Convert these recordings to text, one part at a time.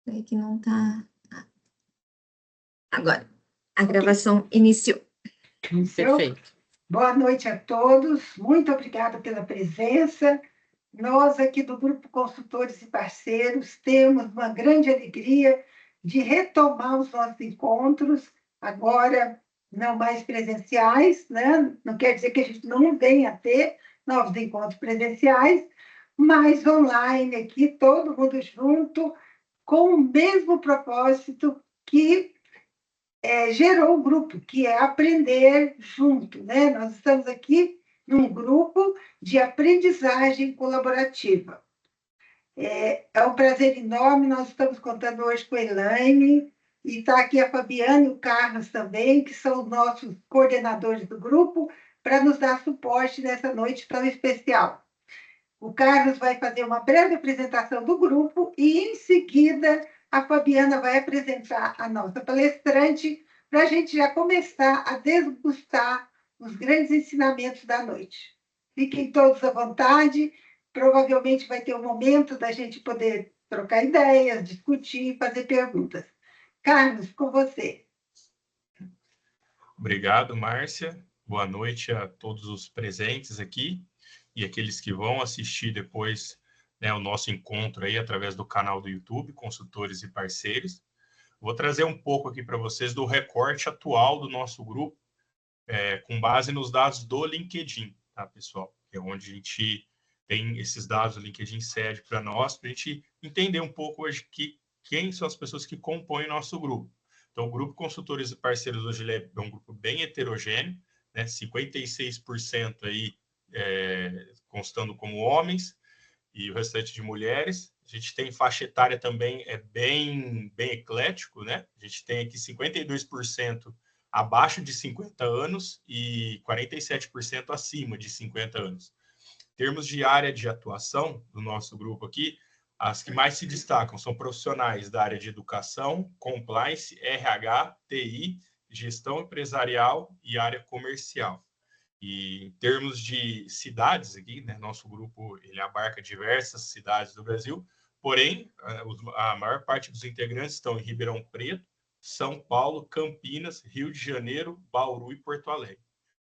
É que não tá. Agora, a Ok. gravação iniciou. Perfeito. Boa noite a todos, muito obrigada pela presença. Nós, aqui do Grupo Consultores e Parceiros, temos uma grande alegria de retomar os nossos encontros, agora não mais presenciais, né? Não quer dizer que a gente não venha a ter novos encontros presenciais, mas online aqui, todo mundo junto, com o mesmo propósito que gerou o grupo, que é aprender junto, né? Nós estamos aqui num grupo de aprendizagem colaborativa. É um prazer enorme, nós estamos contando hoje com a Elaine, e está aqui a Fabiana e o Carlos também, que são os nossos coordenadores do grupo, para nos dar suporte nessa noite tão especial. O Carlos vai fazer uma breve apresentação do grupo e, em seguida, a Fabiana vai apresentar a nossa palestrante para a gente já começar a degustar os grandes ensinamentos da noite. Fiquem todos à vontade, provavelmente vai ter um momento da gente poder trocar ideias, discutir, fazer perguntas. Carlos, com você. Obrigado, Márcia. Boa noite a todos os presentes aqui e aqueles que vão assistir depois, né, o nosso encontro aí através do canal do YouTube, Consultores e Parceiros. Vou trazer um pouco aqui para vocês do recorte atual do nosso grupo, com base nos dados do LinkedIn, tá, pessoal? Que é onde a gente tem esses dados, o LinkedIn cede para nós, para a gente entender um pouco hoje quem são as pessoas que compõem o nosso grupo. Então, o Grupo Consultores e Parceiros hoje ele é um grupo bem heterogêneo, né? 56% aí constando como homens e o restante de mulheres. A gente tem faixa etária também bem eclético, né? A gente tem aqui 52% abaixo de 50 anos e 47% acima de 50 anos. Em termos de área de atuação do nosso grupo aqui, as que mais se destacam são profissionais da área de educação, compliance, RH, TI, gestão empresarial e área comercial. E em termos de cidades aqui, né, nosso grupo ele abarca diversas cidades do Brasil, porém, a maior parte dos integrantes estão em Ribeirão Preto, São Paulo, Campinas, Rio de Janeiro, Bauru e Porto Alegre,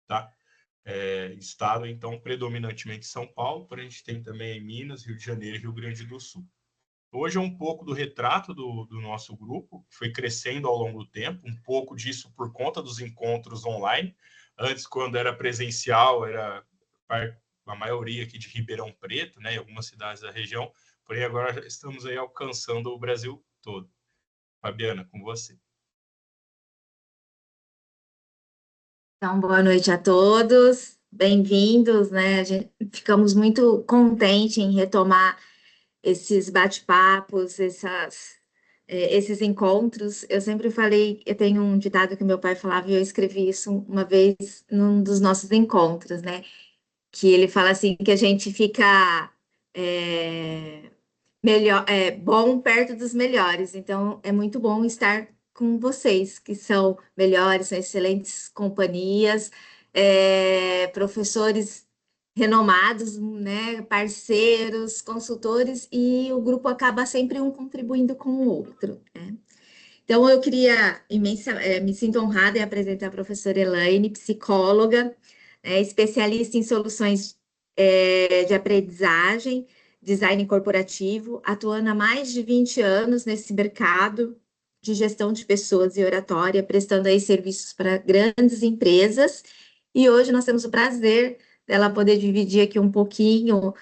tá? Estado, então, predominantemente São Paulo, porém a gente tem também Minas, Rio de Janeiro e Rio Grande do Sul. Hoje é um pouco do retrato do nosso grupo, que foi crescendo ao longo do tempo, um pouco disso por conta dos encontros online. Antes, quando era presencial, era a maioria aqui de Ribeirão Preto, né, em algumas cidades da região, porém agora estamos aí alcançando o Brasil todo. Fabiana, com você. Então, boa noite a todos, bem-vindos, né? Ficamos muito contentes em retomar esses bate-papos, esses encontros. Eu sempre falei, eu tenho um ditado que meu pai falava, e eu escrevi isso uma vez num dos nossos encontros, né? Que ele fala assim, que a gente fica bom perto dos melhores. Então, é muito bom estar com vocês, que são melhores, são excelentes companhias, professores renomados, né, parceiros, consultores, e o grupo acaba sempre um contribuindo com o outro, né? Então, eu queria me sinto honrada em apresentar a professora Elaine, psicóloga, especialista em soluções de aprendizagem, design corporativo, atuando há mais de 20 anos nesse mercado de gestão de pessoas e oratória, prestando aí serviços para grandes empresas. E hoje nós temos o prazer dela poder dividir aqui um pouquinho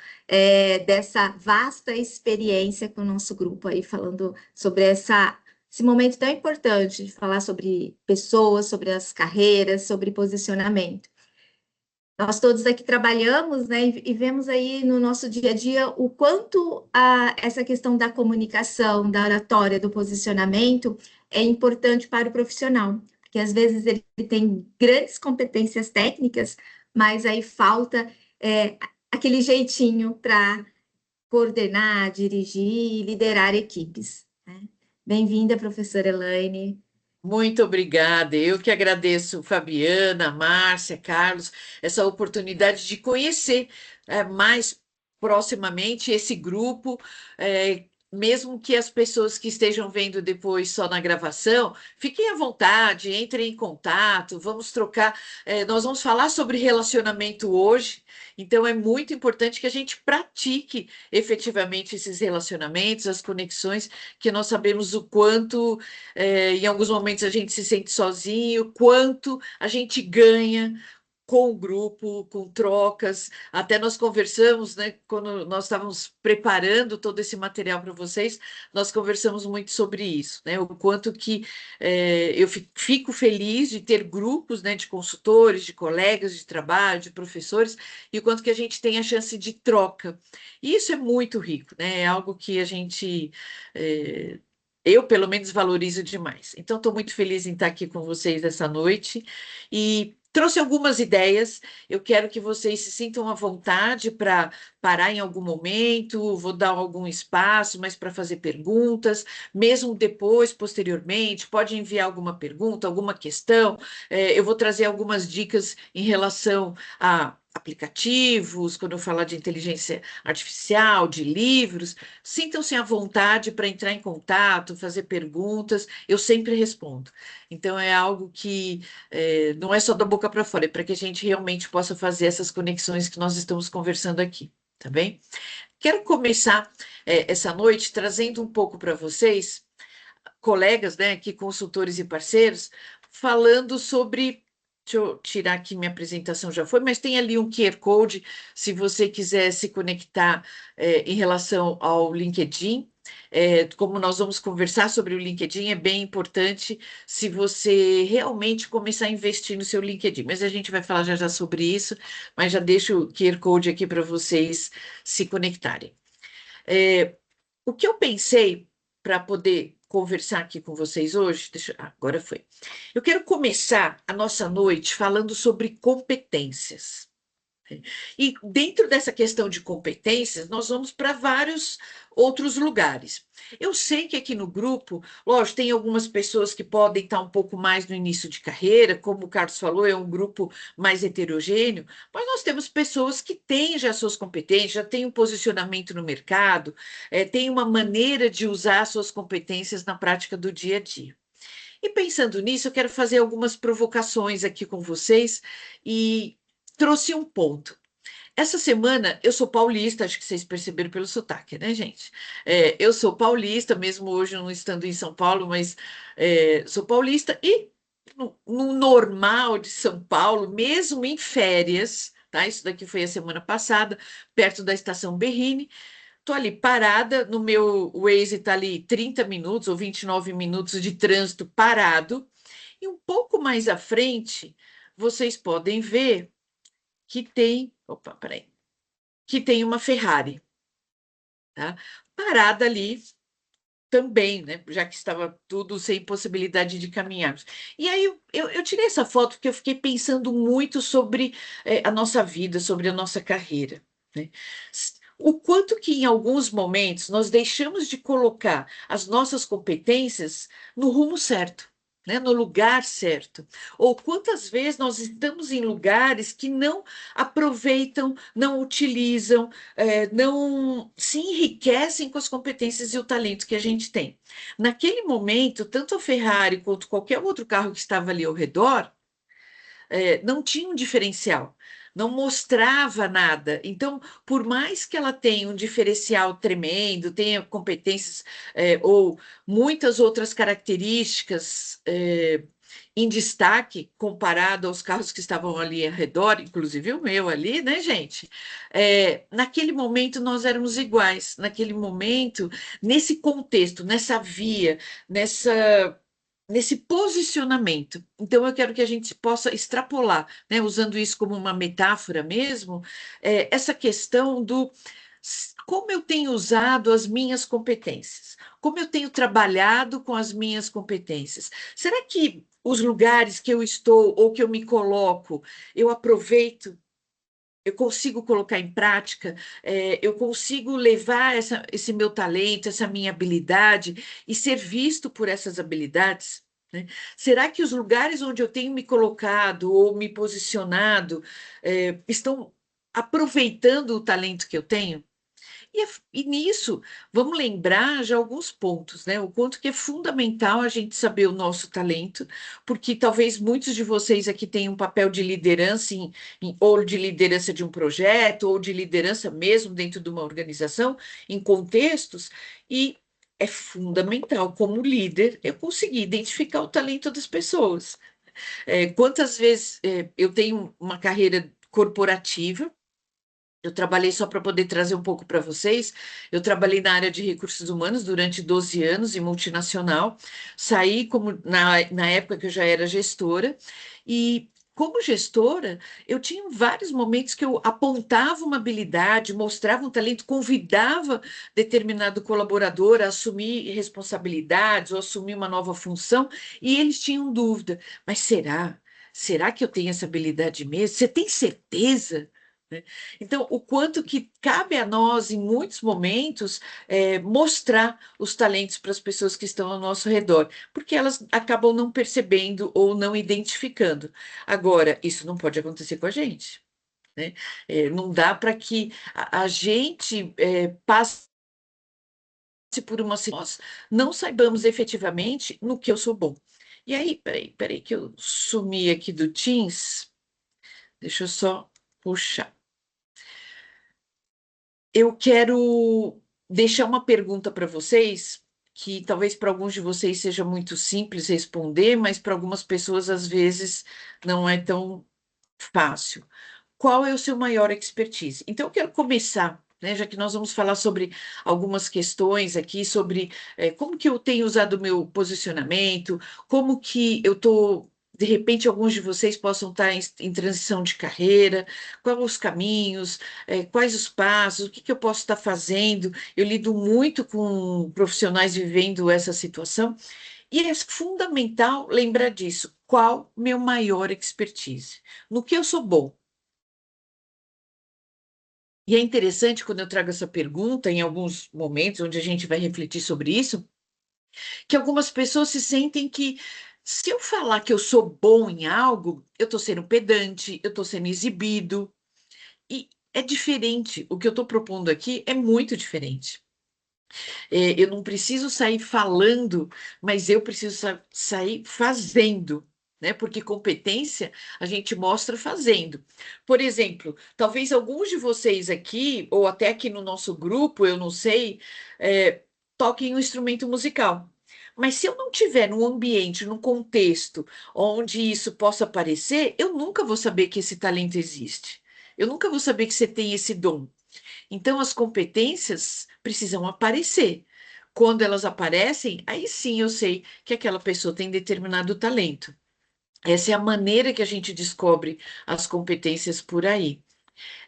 dessa vasta experiência com o nosso grupo aí, falando sobre esse momento tão importante de falar sobre pessoas, sobre as carreiras, sobre posicionamento. Nós todos aqui trabalhamos, né, e vemos aí no nosso dia a dia o quanto essa questão da comunicação, da oratória, do posicionamento é importante para o profissional, porque às vezes ele tem grandes competências técnicas, mas aí falta aquele jeitinho para coordenar, dirigir e liderar equipes, né? Bem-vinda, professora Elaine. Muito obrigada. Eu que agradeço, Fabiana, Márcia, Carlos, essa oportunidade de conhecer mais proximamente esse grupo. mesmo que as pessoas que estejam vendo depois só na gravação, fiquem à vontade, entrem em contato, vamos trocar. Nós vamos falar sobre relacionamento hoje, então é muito importante que a gente pratique efetivamente esses relacionamentos, as conexões, que nós sabemos o quanto, em alguns momentos, a gente se sente sozinho, quanto a gente ganha com o grupo, com trocas. Até nós conversamos, né, quando nós estávamos preparando todo esse material para vocês, nós conversamos muito sobre isso, né, o quanto que eu fico feliz de ter grupos, né, de consultores, de colegas de trabalho, de professores, e o quanto que a gente tem a chance de troca. E isso é muito rico, né, é algo que a gente... eu, pelo menos, valorizo demais. Então, estou muito feliz em estar aqui com vocês essa noite e trouxe algumas ideias. Eu quero que vocês se sintam à vontade para parar em algum momento, vou dar algum espaço, mas para fazer perguntas, mesmo depois, posteriormente, pode enviar alguma pergunta, alguma questão. Eu vou trazer algumas dicas em relação a aplicativos, quando eu falar de inteligência artificial, de livros. Sintam-se à vontade para entrar em contato, fazer perguntas, eu sempre respondo. Então, é algo que não é só da boca para fora, é para que a gente realmente possa fazer essas conexões que nós estamos conversando aqui, tá bem? Quero começar essa noite trazendo um pouco para vocês, colegas, né, aqui, consultores e parceiros, falando sobre. Deixa eu tirar aqui, minha apresentação já foi, mas tem ali um QR Code, se você quiser se conectar em relação ao LinkedIn. Como nós vamos conversar sobre o LinkedIn, é bem importante se você realmente começar a investir no seu LinkedIn. Mas a gente vai falar já já sobre isso, mas já deixo o QR Code aqui para vocês se conectarem. O que eu pensei para poder conversar aqui com vocês hoje, agora foi. Eu quero começar a nossa noite falando sobre competências. E dentro dessa questão de competências, nós vamos para vários outros lugares. Eu sei que aqui no grupo, lógico, tem algumas pessoas que podem estar um pouco mais no início de carreira, como o Carlos falou, é um grupo mais heterogêneo, mas nós temos pessoas que têm já suas competências, já têm um posicionamento no mercado, têm uma maneira de usar suas competências na prática do dia a dia. E pensando nisso, eu quero fazer algumas provocações aqui com vocês e trouxe um ponto. Essa semana eu sou paulista, acho que vocês perceberam pelo sotaque, né, gente? Eu sou paulista, mesmo hoje não estando em São Paulo, mas sou paulista e no normal de São Paulo, mesmo em férias, tá? Isso daqui foi a semana passada, perto da estação Berrini. Estou ali parada, no meu Waze está ali 30 minutos ou 29 minutos de trânsito parado, e um pouco mais à frente, vocês podem ver que tem, opa, peraí, que tem uma Ferrari, tá? Parada ali também, né? Já que estava tudo sem possibilidade de caminharmos. E aí eu tirei essa foto porque eu fiquei pensando muito sobre a nossa vida, sobre a nossa carreira, né? O quanto que em alguns momentos nós deixamos de colocar as nossas competências no rumo certo, né, no lugar certo. Ou quantas vezes nós estamos em lugares que não aproveitam, não utilizam, não se enriquecem com as competências e o talento que a gente tem. Naquele momento, tanto a Ferrari quanto qualquer outro carro que estava ali ao redor, não tinha um diferencial, não mostrava nada. Então, por mais que ela tenha um diferencial tremendo, tenha competências ou muitas outras características em destaque comparado aos carros que estavam ali ao redor, inclusive o meu ali, né, gente? Naquele momento nós éramos iguais, naquele momento, nesse contexto, nessa via, nesse posicionamento. Então, eu quero que a gente possa extrapolar, né, usando isso como uma metáfora mesmo, essa questão do como eu tenho usado as minhas competências, como eu tenho trabalhado com as minhas competências. Será que os lugares que eu estou ou que eu me coloco, eu aproveito? Eu consigo colocar em prática, eu consigo levar esse meu talento, essa minha habilidade e ser visto por essas habilidades, né? Será que os lugares onde eu tenho me colocado ou me posicionado estão aproveitando o talento que eu tenho? E nisso, vamos lembrar já alguns pontos, né? O quanto que é fundamental a gente saber o nosso talento, porque talvez muitos de vocês aqui tenham um papel de liderança, ou de liderança de um projeto, ou de liderança mesmo dentro de uma organização, em contextos, e é fundamental, como líder, eu conseguir identificar o talento das pessoas. Quantas vezes eu tenho uma carreira corporativa, eu trabalhei só para poder trazer um pouco para vocês. Eu trabalhei na área de recursos humanos durante 12 anos em multinacional. Saí como na época que eu já era gestora e como gestora, eu tinha vários momentos que eu apontava uma habilidade, mostrava um talento, convidava determinado colaborador a assumir responsabilidades ou assumir uma nova função, e eles tinham dúvida. Mas será? Será que eu tenho essa habilidade mesmo? Você tem certeza? Né? Então, o quanto que cabe a nós, em muitos momentos, mostrar os talentos para as pessoas que estão ao nosso redor, porque elas acabam não percebendo ou não identificando. Agora, isso não pode acontecer com a gente, né? Não dá para que a gente passe por uma situação, nós não saibamos efetivamente no que eu sou bom. E aí, peraí, que eu sumi aqui do Teams. Deixa eu só puxar. Eu quero deixar uma pergunta para vocês, que talvez para alguns de vocês seja muito simples responder, mas para algumas pessoas às vezes não é tão fácil. Qual é o seu maior expertise? Então, eu quero começar, né, já que nós vamos falar sobre algumas questões aqui, sobre como que eu tenho usado o meu posicionamento, como que eu estou, de repente, alguns de vocês possam estar em transição de carreira, quais os caminhos, quais os passos, o que que eu posso estar fazendo. Eu lido muito com profissionais vivendo essa situação, e é fundamental lembrar disso. Qual meu maior expertise? No que eu sou bom? E é interessante quando eu trago essa pergunta, em alguns momentos onde a gente vai refletir sobre isso, que algumas pessoas se sentem que, se eu falar que eu sou bom em algo, eu estou sendo pedante, eu estou sendo exibido. E é diferente. O que eu estou propondo aqui é muito diferente. Eu não preciso sair falando, mas eu preciso sair fazendo. Né? Porque competência a gente mostra fazendo. Por exemplo, talvez alguns de vocês aqui, ou até aqui no nosso grupo, eu não sei, toquem um instrumento musical. Mas se eu não tiver num ambiente, num contexto onde isso possa aparecer, eu nunca vou saber que esse talento existe. Eu nunca vou saber que você tem esse dom. Então, as competências precisam aparecer. Quando elas aparecem, aí sim eu sei que aquela pessoa tem determinado talento. Essa é a maneira que a gente descobre as competências por aí.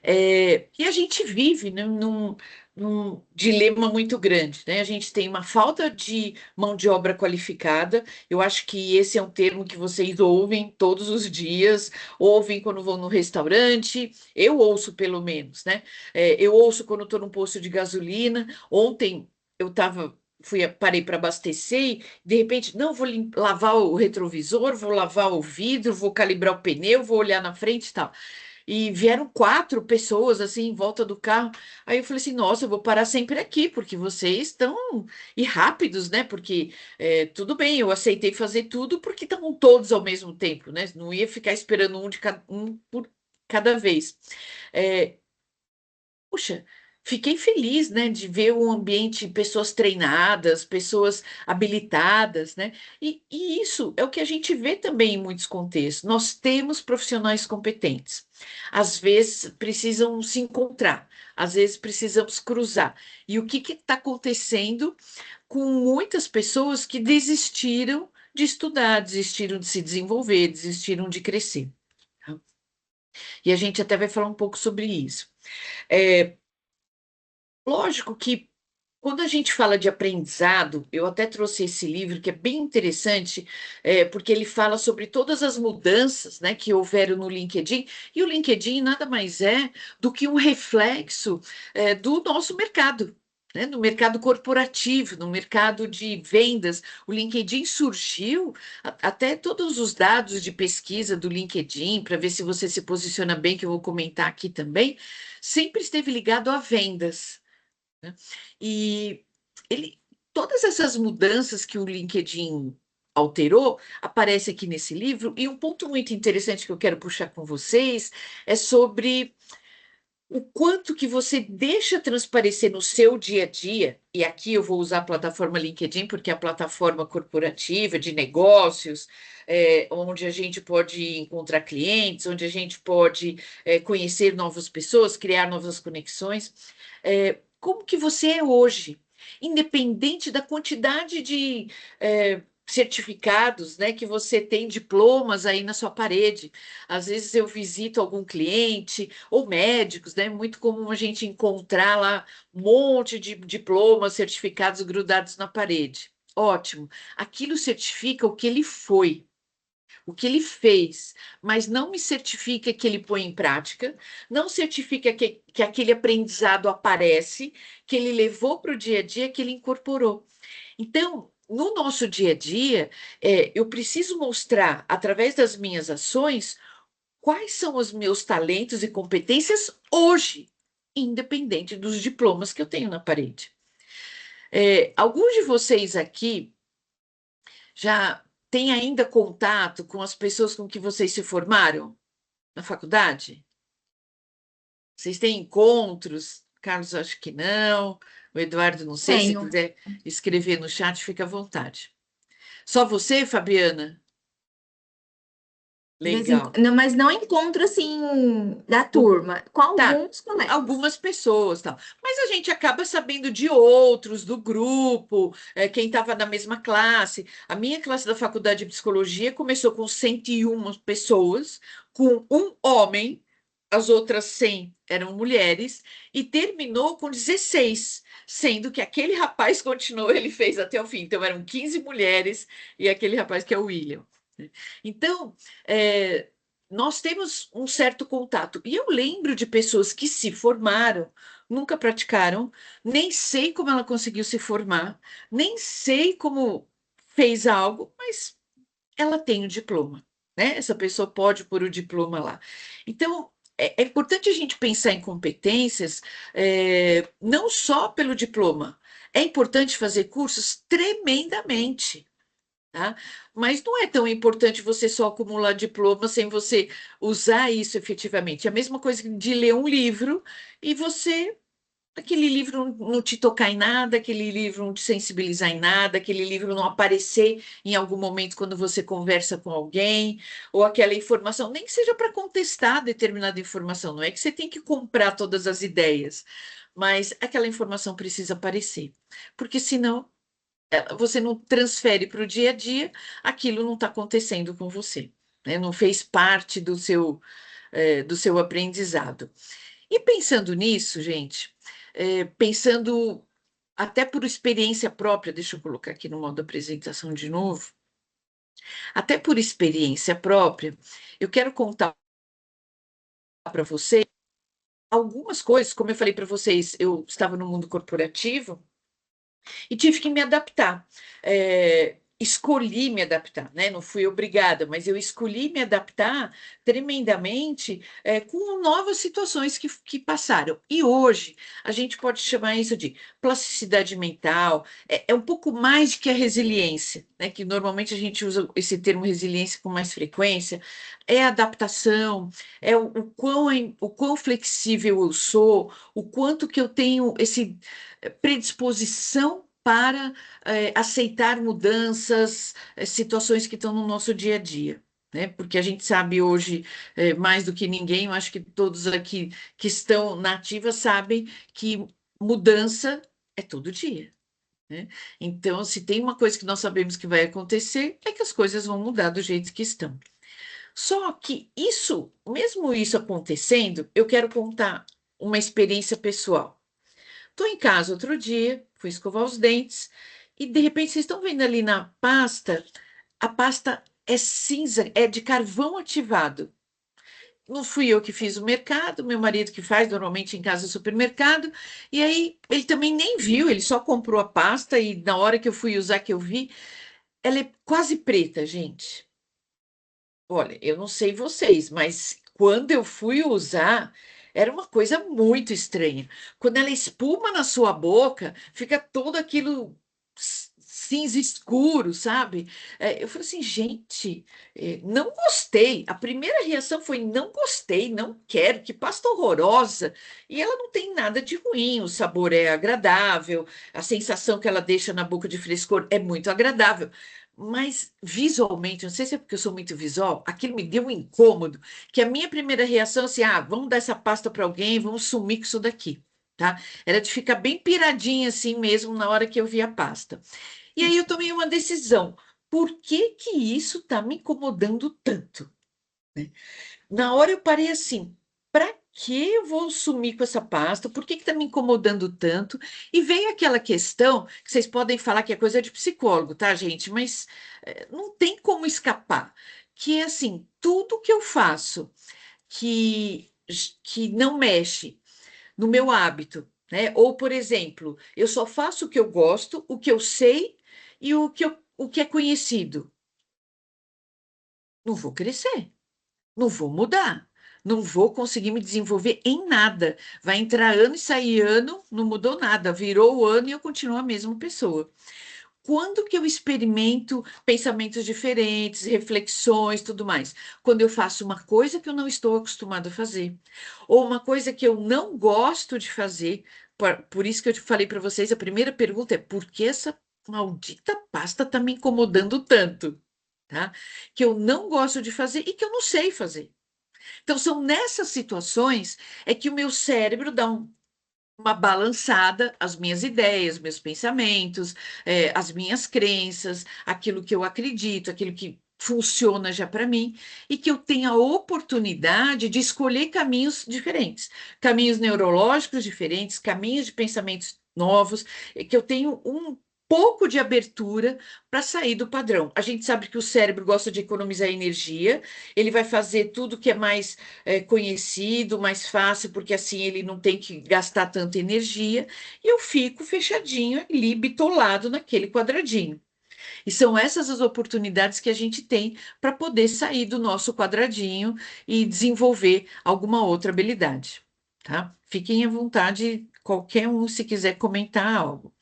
E a gente vive, né, num dilema muito grande, né? A gente tem uma falta de mão de obra qualificada. Eu acho que esse é um termo que vocês ouvem todos os dias, ouvem quando vão no restaurante. Eu ouço, pelo menos, né? Eu ouço quando estou num posto de gasolina. Ontem eu parei para abastecer e, de repente, não, vou lavar o retrovisor, vou lavar o vidro, vou calibrar o pneu, vou olhar na frente e tal. E vieram 4 pessoas assim em volta do carro. Aí eu falei assim: nossa, eu vou parar sempre aqui, porque vocês estão e rápidos, né? Porque tudo bem, eu aceitei fazer tudo porque estavam todos ao mesmo tempo, né? Não ia ficar esperando um por cada vez. É, Puxa, fiquei feliz, né, de ver um ambiente, pessoas treinadas, pessoas habilitadas, né? E isso é o que a gente vê também em muitos contextos. Nós temos profissionais competentes. Às vezes precisam se encontrar, às vezes precisamos cruzar. E o que está acontecendo com muitas pessoas que desistiram de estudar, desistiram de se desenvolver, desistiram de crescer? Tá? E a gente até vai falar um pouco sobre isso. É, Lógico que quando a gente fala de aprendizado, eu até trouxe esse livro que é bem interessante, porque ele fala sobre todas as mudanças, né, que houveram no LinkedIn, e o LinkedIn nada mais é do que um reflexo, do nosso mercado. Né, no mercado corporativo, no mercado de vendas, o LinkedIn surgiu, até todos os dados de pesquisa do LinkedIn, para ver se você se posiciona bem, que eu vou comentar aqui também, sempre esteve ligado a vendas. né? E todas essas mudanças que o LinkedIn alterou, aparece aqui nesse livro, e um ponto muito interessante que eu quero puxar com vocês é sobre o quanto que você deixa transparecer no seu dia a dia, e aqui eu vou usar a plataforma LinkedIn, porque é a plataforma corporativa de negócios, onde a gente pode encontrar clientes, onde a gente pode conhecer novas pessoas, criar novas conexões. Como que você é hoje, independente da quantidade de certificados, né, que você tem, diplomas aí na sua parede. Às vezes eu visito algum cliente, ou médicos, né? É muito comum a gente encontrar lá um monte de diplomas, certificados grudados na parede. Ótimo. Aquilo certifica o que ele foi, o que ele fez, mas não me certifica que ele põe em prática, não certifica que aquele aprendizado aparece, que ele levou para o dia a dia, que ele incorporou. Então, no nosso dia a dia, eu preciso mostrar, através das minhas ações, quais são os meus talentos e competências hoje, independente dos diplomas que eu tenho na parede. Alguns de vocês aqui já têm ainda contato com as pessoas com que vocês se formaram na faculdade? Vocês têm encontros? Carlos, acho que não. O Eduardo, não sei. Se Tenho. quiser escrever no chat, fica à vontade. Só você, Fabiana? De vez em Legal. não, mas não encontro assim da Com- turma, com Tá, alguns colegas. algumas pessoas, tal. Mas a gente acaba sabendo de outros, do grupo, quem estava na mesma classe. A minha classe da faculdade de psicologia começou com 101 pessoas, com um homem, as outras 100 eram mulheres, e terminou com 16, sendo que aquele rapaz continuou, ele fez até o fim. Então eram 15 mulheres e aquele rapaz que é o William, né? Então, é, nós temos um certo contato. E eu lembro de pessoas que se formaram, nunca praticaram, nem sei como ela conseguiu se formar, nem sei como fez algo, mas ela tem o diploma, né? Essa pessoa pode pôr o diploma lá. Então, é importante a gente pensar em competências, não só pelo diploma. É importante fazer cursos tremendamente, tá? Mas não é tão importante você só acumular diploma sem você usar isso efetivamente. É a mesma coisa de ler um livro e aquele livro não te tocar em nada, aquele livro não te sensibilizar em nada, aquele livro não aparecer em algum momento quando você conversa com alguém, ou aquela informação, nem que seja para contestar determinada informação, não é que você tem que comprar todas as ideias, mas aquela informação precisa aparecer, porque senão você não transfere para o dia a dia, aquilo não está acontecendo com você, né? Não fez parte do seu aprendizado. E pensando nisso, gente, pensando até por experiência própria, deixa eu colocar aqui no modo apresentação de novo, até por experiência própria, eu quero contar para você algumas coisas, como eu falei para vocês, eu estava no mundo corporativo, e tive que me adaptar. Escolhi me adaptar, né? Não fui obrigada, mas eu escolhi me adaptar tremendamente com novas situações que passaram. E hoje a gente pode chamar isso de plasticidade mental, é um pouco mais que a resiliência, né? Que normalmente a gente usa esse termo resiliência com mais frequência, é adaptação, é o quão flexível eu sou, o quanto que eu tenho esse predisposição para aceitar mudanças, situações que estão no nosso dia a dia, né? Porque a gente sabe hoje, mais do que ninguém, eu acho que todos aqui que estão na ativa sabem que mudança é todo dia, né? Então, se tem uma coisa que nós sabemos que vai acontecer, é que as coisas vão mudar do jeito que estão. Só que isso, mesmo isso acontecendo, eu quero contar uma experiência pessoal. Estou em casa outro dia, fui escovar os dentes, e de repente vocês estão vendo ali na pasta, a pasta é cinza, é de carvão ativado. Não fui eu que fiz o mercado, meu marido que faz normalmente em casa o supermercado, e aí ele também nem viu, ele só comprou a pasta e na hora que eu fui usar que eu vi, ela é quase preta, gente. Olha, eu não sei vocês, mas quando eu fui usar, Era uma coisa muito estranha. Quando ela espuma na sua boca, fica todo aquilo cinza escuro, sabe? Eu falei assim, gente, não gostei. A primeira reação foi não gostei, não quero, que pasta horrorosa. E ela não tem nada de ruim, o sabor é agradável, a sensação que ela deixa na boca de frescor é muito agradável. Mas visualmente, não sei se é porque eu sou muito visual, aquilo me deu um incômodo, que a minha primeira reação é assim, vamos dar essa pasta para alguém, vamos sumir com isso daqui, tá? Era de ficar bem piradinha assim mesmo na hora que eu vi a pasta. E aí eu tomei uma decisão. Por que que isso está me incomodando tanto? Né? Na hora eu parei assim, para que eu vou sumir com essa pasta? Por que está me incomodando tanto? E veio aquela questão, que vocês podem falar que é coisa de psicólogo, tá, gente? Mas não tem como escapar. Que é assim, tudo que eu faço que não mexe no meu hábito, né? Ou, por exemplo, eu só faço o que eu gosto, o que eu sei e o que é conhecido. Não vou crescer, não vou mudar, não vou conseguir me desenvolver em nada. Vai entrar ano e sair ano, não mudou nada, virou o ano e eu continuo a mesma pessoa. Quando que eu experimento pensamentos diferentes, reflexões, tudo mais? Quando eu faço uma coisa que eu não estou acostumado a fazer, ou uma coisa que eu não gosto de fazer. Por isso que eu te falei para vocês, a primeira pergunta é por que essa maldita pasta está me incomodando tanto, tá? Que eu não gosto de fazer e que eu não sei fazer. Então, são nessas situações é que o meu cérebro dá uma balançada, as minhas ideias, meus pensamentos, as minhas crenças, aquilo que eu acredito, aquilo que funciona já para mim, e que eu tenha a oportunidade de escolher caminhos diferentes, caminhos neurológicos diferentes, caminhos de pensamentos novos, que eu tenho um pouco de abertura para sair do padrão. A gente sabe que o cérebro gosta de economizar energia, ele vai fazer tudo que é mais conhecido, mais fácil, porque assim ele não tem que gastar tanta energia, e eu fico fechadinho ali, bitolado naquele quadradinho. E são essas as oportunidades que a gente tem para poder sair do nosso quadradinho e desenvolver alguma outra habilidade, tá? Fiquem à vontade, qualquer um, se quiser comentar algo.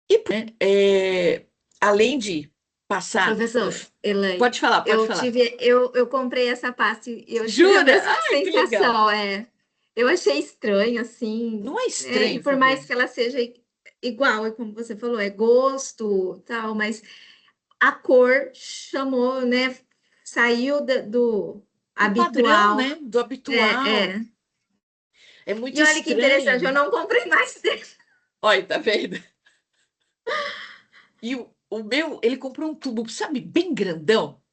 E, além de passar, Professor Elaine, pode falar, pode falar. eu comprei essa pasta e eu tive a Jura? mesma Ai, que legal. sensação, Eu achei estranho, assim, Não é né? E estranho, por mais Fabiana? que ela seja igual, é como você falou, é gosto, tal, mas a cor chamou, né? Saiu do Do padrão, habitual. né? Do É, habitual. é. É muito E olha que interessante, eu estranho. não comprei mais dele. Olha, tá vendo? E o meu, ele comprou um tubo, sabe, bem grandão.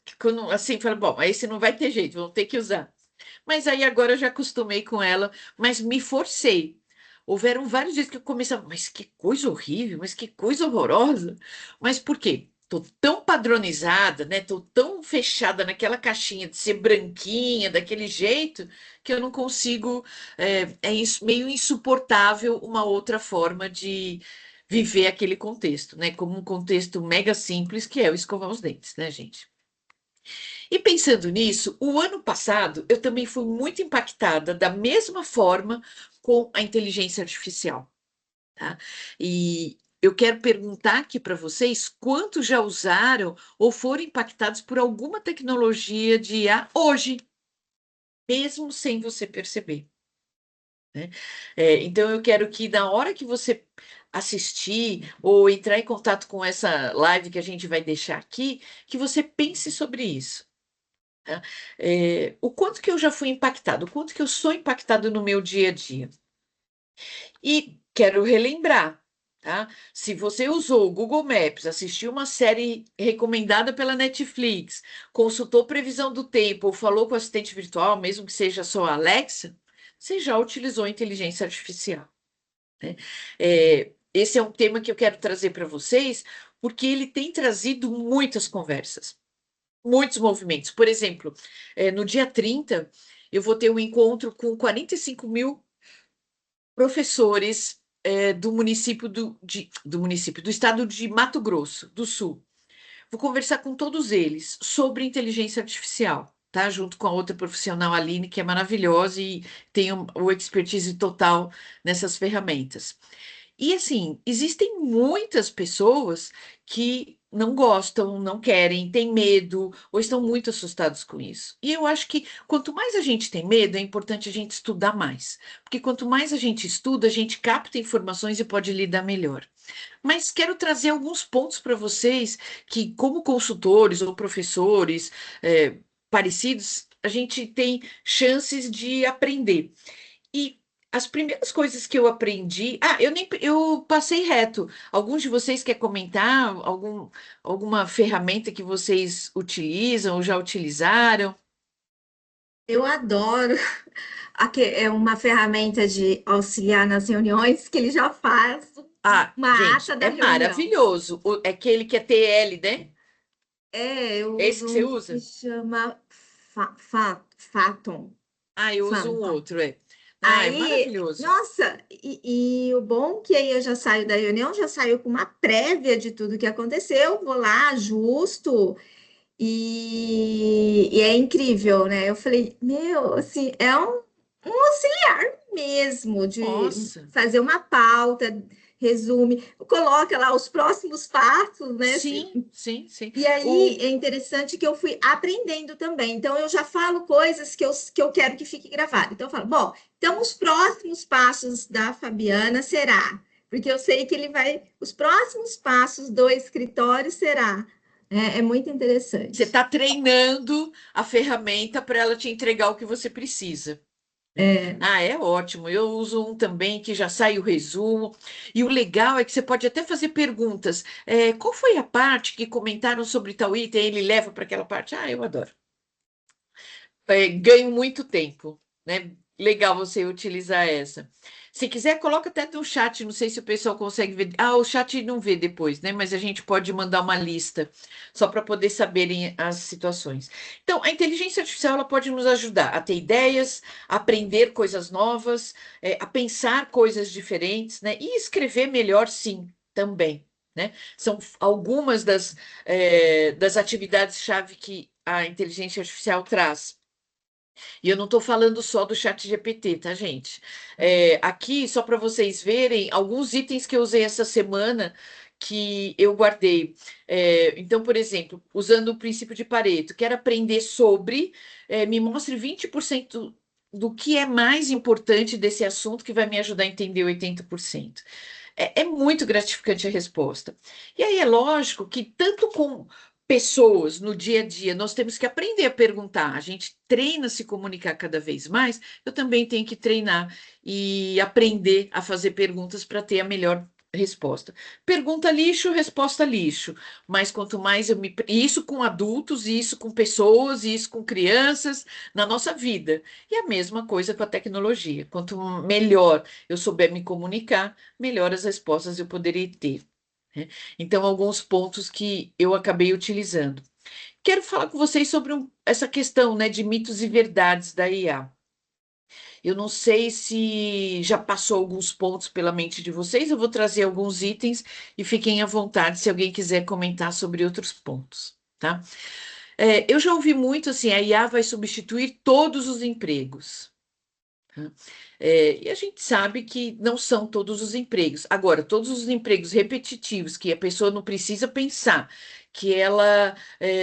Que quando, assim, fala, bom, esse não vai ter jeito, vamos ter que usar. Mas aí agora eu já acostumei com ela, mas me forcei. Houveram vários dias que eu começava, mas que coisa horrível, mas que coisa horrorosa. Mas por quê? Tô tão padronizada, né? Tô tão fechada naquela caixinha de ser branquinha, daquele jeito, que eu não consigo. Meio insuportável uma outra forma de viver aquele contexto, né? Como um contexto mega simples que é o escovar os dentes, né, gente? E pensando nisso, o ano passado eu também fui muito impactada da mesma forma com a inteligência artificial, tá? E eu quero perguntar aqui para vocês quantos já usaram ou foram impactados por alguma tecnologia de IA hoje, mesmo sem você perceber, né? Então eu quero que na hora que você assistir ou entrar em contato com essa live que a gente vai deixar aqui, que você pense sobre isso. Tá? O quanto que eu já fui impactado, o quanto que eu sou impactado no meu dia a dia. E quero relembrar, tá? Se você usou o Google Maps, assistiu uma série recomendada pela Netflix, consultou previsão do tempo ou falou com o assistente virtual, mesmo que seja só a Alexa, você já utilizou a inteligência artificial, né? Esse é um tema que eu quero trazer para vocês, porque ele tem trazido muitas conversas, muitos movimentos. Por exemplo, no dia 30, eu vou ter um encontro com 45 mil professores do município do município do estado de Mato Grosso do Sul. Vou conversar com todos eles sobre inteligência artificial. tá? Junto com a outra profissional, Aline, que é maravilhosa e tem o expertise total nessas ferramentas. E assim, existem muitas pessoas que não gostam, não querem, têm medo ou estão muito assustados com isso. E eu acho que quanto mais a gente tem medo, é importante a gente estudar mais. Porque quanto mais a gente estuda, a gente capta informações e pode lidar melhor. Mas quero trazer alguns pontos para vocês que, como consultores ou professores parecidos, a gente tem chances de aprender. E as primeiras coisas que eu aprendi. Eu passei reto. Alguns de vocês querem comentar alguma ferramenta que vocês utilizam ou já utilizaram? Eu adoro. É uma ferramenta de auxiliar nas reuniões que ele já faz Ah, uma gente, ata da é reunião. maravilhoso. É aquele que é TL, né? Eu É esse uso que você um que usa? chama Fathom. Ah, eu uso um Phantom. outro, é. Ah, é Aí, maravilhoso. nossa, e o bom que aí eu já saio da reunião, já saio com uma prévia de tudo que aconteceu, vou lá, ajusto, e é incrível, né? Eu falei, meu, assim, é um auxiliar mesmo de Nossa, fazer uma pauta, resume, coloca lá os próximos passos, né? sim, sim, sim. E aí O, é interessante que eu fui aprendendo também. Então, eu já falo coisas que eu quero que fique gravado. Então, eu falo, bom, então os próximos passos da Fabiana será, porque eu sei que ele vai, os próximos passos do escritório será. É muito Você interessante. está treinando a ferramenta para ela te entregar o que você precisa. Né? É, Ah, é ótimo. Eu uso um também que já sai o resumo. E o legal é que você pode até fazer perguntas. Qual foi a parte que comentaram sobre tal item? Ele leva para aquela parte. Ah, eu adoro. Ganho muito tempo, né? Legal você utilizar essa. Se quiser, coloca até no chat. Não sei se o pessoal consegue ver. Ah, o chat não vê depois, né? Mas a gente pode mandar uma lista só para poder saberem as situações. Então, a inteligência artificial ela pode nos ajudar a ter ideias, a aprender coisas novas, a pensar coisas diferentes, né? E escrever melhor, sim, também. Né? São algumas das atividades-chave que a inteligência artificial traz. E eu não estou falando só do chat GPT, tá, gente? Aqui, só para vocês verem, alguns itens que eu usei essa semana que eu guardei. Então, por exemplo, usando o princípio de Pareto, quero aprender sobre, me mostre 20% do que é mais importante desse assunto que vai me ajudar a entender 80%. É muito gratificante a resposta. E aí é lógico que, tanto com pessoas no dia a dia, nós temos que aprender a perguntar. A gente treina a se comunicar cada vez mais, eu também tenho que treinar e aprender a fazer perguntas para ter a melhor resposta. Pergunta lixo, resposta lixo. Mas quanto mais eu me. Isso com adultos, isso com pessoas, isso com crianças, na nossa vida. E a mesma coisa com a tecnologia. Quanto melhor eu souber me comunicar, melhor as respostas eu poderei ter. Né? Então, alguns pontos que eu acabei utilizando. Quero falar com vocês sobre essa questão, né, de mitos e verdades da IA. Eu não sei se já passou alguns pontos pela mente de vocês, eu vou trazer alguns itens e fiquem à vontade se alguém quiser comentar sobre outros pontos, tá? Eu já ouvi muito assim, a IA vai substituir todos os empregos. Tá? E a gente sabe que não são todos os empregos. Agora, todos os empregos repetitivos, que a pessoa não precisa pensar, que ela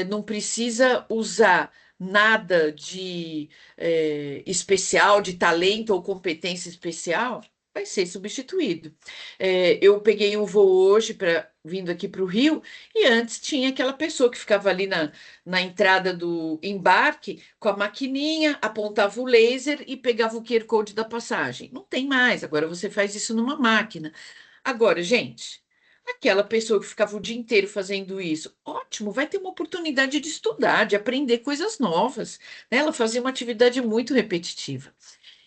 não precisa usar nada de especial, de talento ou competência especial, vai ser substituído. Eu peguei um voo hoje vindo aqui para o Rio, e antes tinha aquela pessoa que ficava ali na entrada do embarque com a maquininha, apontava o laser e pegava o QR Code da passagem. Não tem mais, agora você faz isso numa máquina. Agora, gente, aquela pessoa que ficava o dia inteiro fazendo isso, ótimo, vai ter uma oportunidade de estudar, de aprender coisas novas, né? Ela fazia uma atividade muito repetitiva.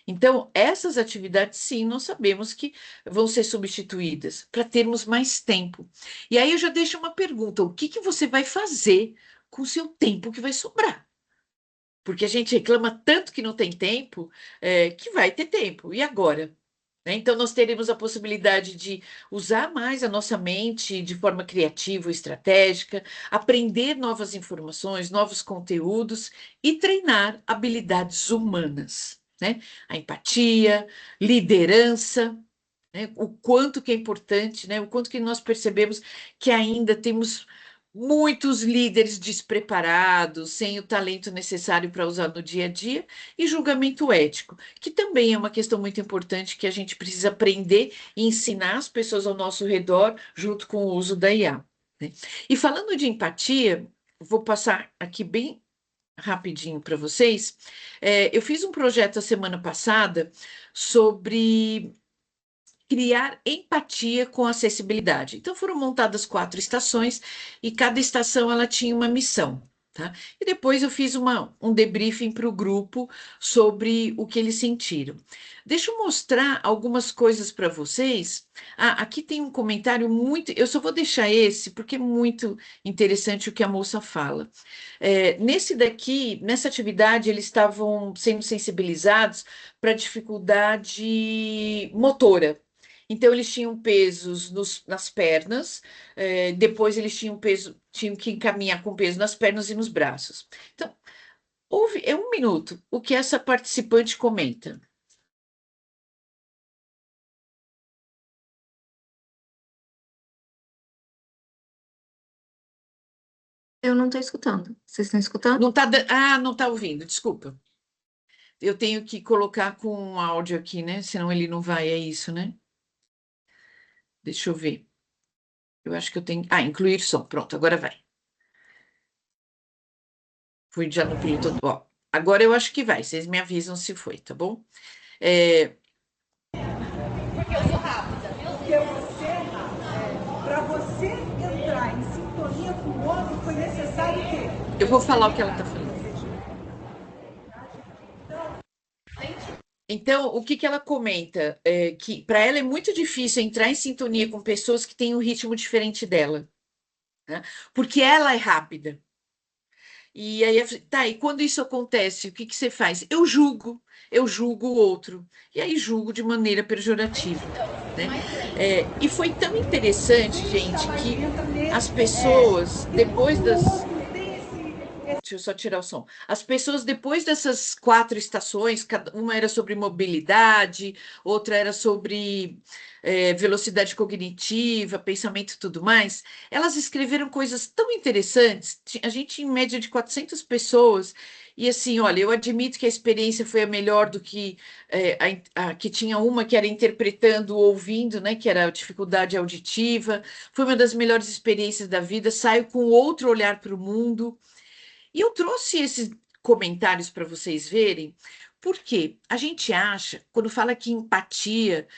Então, essas atividades, sim, nós sabemos que vão ser substituídas para termos mais tempo. E aí eu já deixo uma pergunta: o que que você vai fazer com o seu tempo que vai sobrar? Porque a gente reclama tanto que não tem tempo, que vai ter tempo. E agora? né? Então, nós teremos a possibilidade de usar mais a nossa mente de forma criativa e estratégica, aprender novas informações, novos conteúdos e treinar habilidades humanas, né? A empatia, liderança, né? O quanto que é importante, né? O quanto que nós percebemos que ainda temos muitos líderes despreparados, sem o talento necessário para usar no dia a dia, e julgamento ético, que também é uma questão muito importante que a gente precisa aprender e ensinar as pessoas ao nosso redor, junto com o uso da IA, né? E falando de empatia, vou passar aqui bem rapidinho para vocês. Eu fiz um projeto a semana passada sobre criar empatia com acessibilidade. Então foram montadas 4 estações e cada estação ela tinha uma missão, tá? E depois eu fiz um debriefing para o grupo sobre o que eles sentiram. Deixa eu mostrar algumas coisas para vocês. Aqui tem um comentário muito. Eu só vou deixar esse porque é muito interessante o que a moça fala. Nesse daqui, nessa atividade, eles estavam sendo sensibilizados para dificuldade motora. Então, eles tinham pesos nas pernas, depois eles tinham peso, tinham que encaminhar com peso nas pernas e nos braços. Então, é um minuto o que essa participante comenta. Eu não estou escutando. Vocês estão escutando? Não está ouvindo, desculpa. Eu tenho que colocar com um áudio aqui, né? Senão ele não vai, é isso, né? Deixa eu ver. Eu acho que eu tenho. Incluir som. Pronto, agora vai. Fui já no piloto. Ó, agora eu acho que vai. Vocês me avisam se foi, tá bom? Porque eu sou rápida. Porque você é rápida. Para você entrar em sintonia com o outro, foi necessário o quê? Eu vou falar o que ela está falando. Então, o que ela comenta? Que para ela é muito difícil entrar em sintonia com pessoas que têm um ritmo diferente dela, né? Porque ela é rápida. E aí, tá, e quando isso acontece, o que você faz? Eu julgo o outro. E aí julgo de maneira pejorativa, né? E foi tão interessante, gente, que as pessoas, depois das. Deixa eu só tirar o som. As pessoas, depois dessas 4 estações, uma era sobre mobilidade, outra era sobre velocidade cognitiva, pensamento e tudo mais, elas escreveram coisas tão interessantes. A gente, em média, de 400 pessoas, e assim, olha, eu admito que a experiência foi a melhor do que que tinha uma que era interpretando, ouvindo, né, que era a dificuldade auditiva. Foi uma das melhores experiências da vida. Saio com outro olhar para o mundo. E eu trouxe esses comentários para vocês verem, porque a gente acha, quando fala que empatia,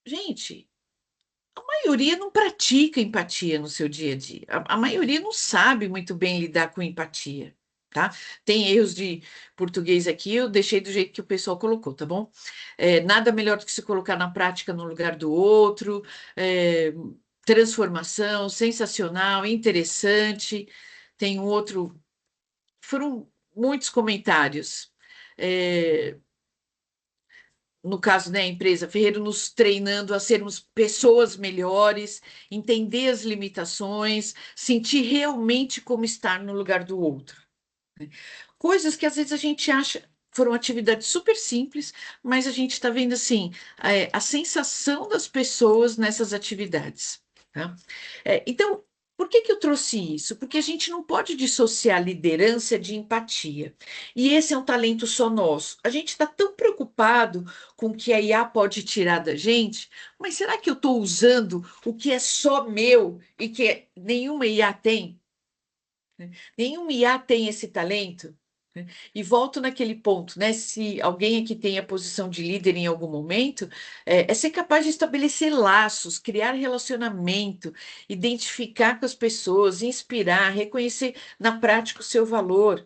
gente, a maioria não pratica empatia no seu dia a dia. A maioria não sabe muito bem lidar com empatia, tá? Tem erros de português aqui, eu deixei do jeito que o pessoal colocou, tá bom? Nada melhor do que se colocar na prática no lugar do outro, transformação, sensacional, interessante. Tem um outro. Foram muitos comentários. No caso, né, a empresa Ferreiro nos treinando a sermos pessoas melhores, entender as limitações, sentir realmente como estar no lugar do outro. Coisas que às vezes a gente acha foram atividades super simples, mas a gente está vendo assim a sensação das pessoas nessas atividades, tá? Então, por que eu trouxe isso? Porque a gente não pode dissociar liderança de empatia. E esse é um talento só nosso. A gente está tão preocupado com o que a IA pode tirar da gente, mas será que eu estou usando o que é só meu e que nenhuma IA tem? Nenhum IA tem esse talento, né? E volto naquele ponto, né? Se alguém aqui tem a posição de líder em algum momento, é ser capaz de estabelecer laços, criar relacionamento, identificar com as pessoas, inspirar, reconhecer na prática o seu valor.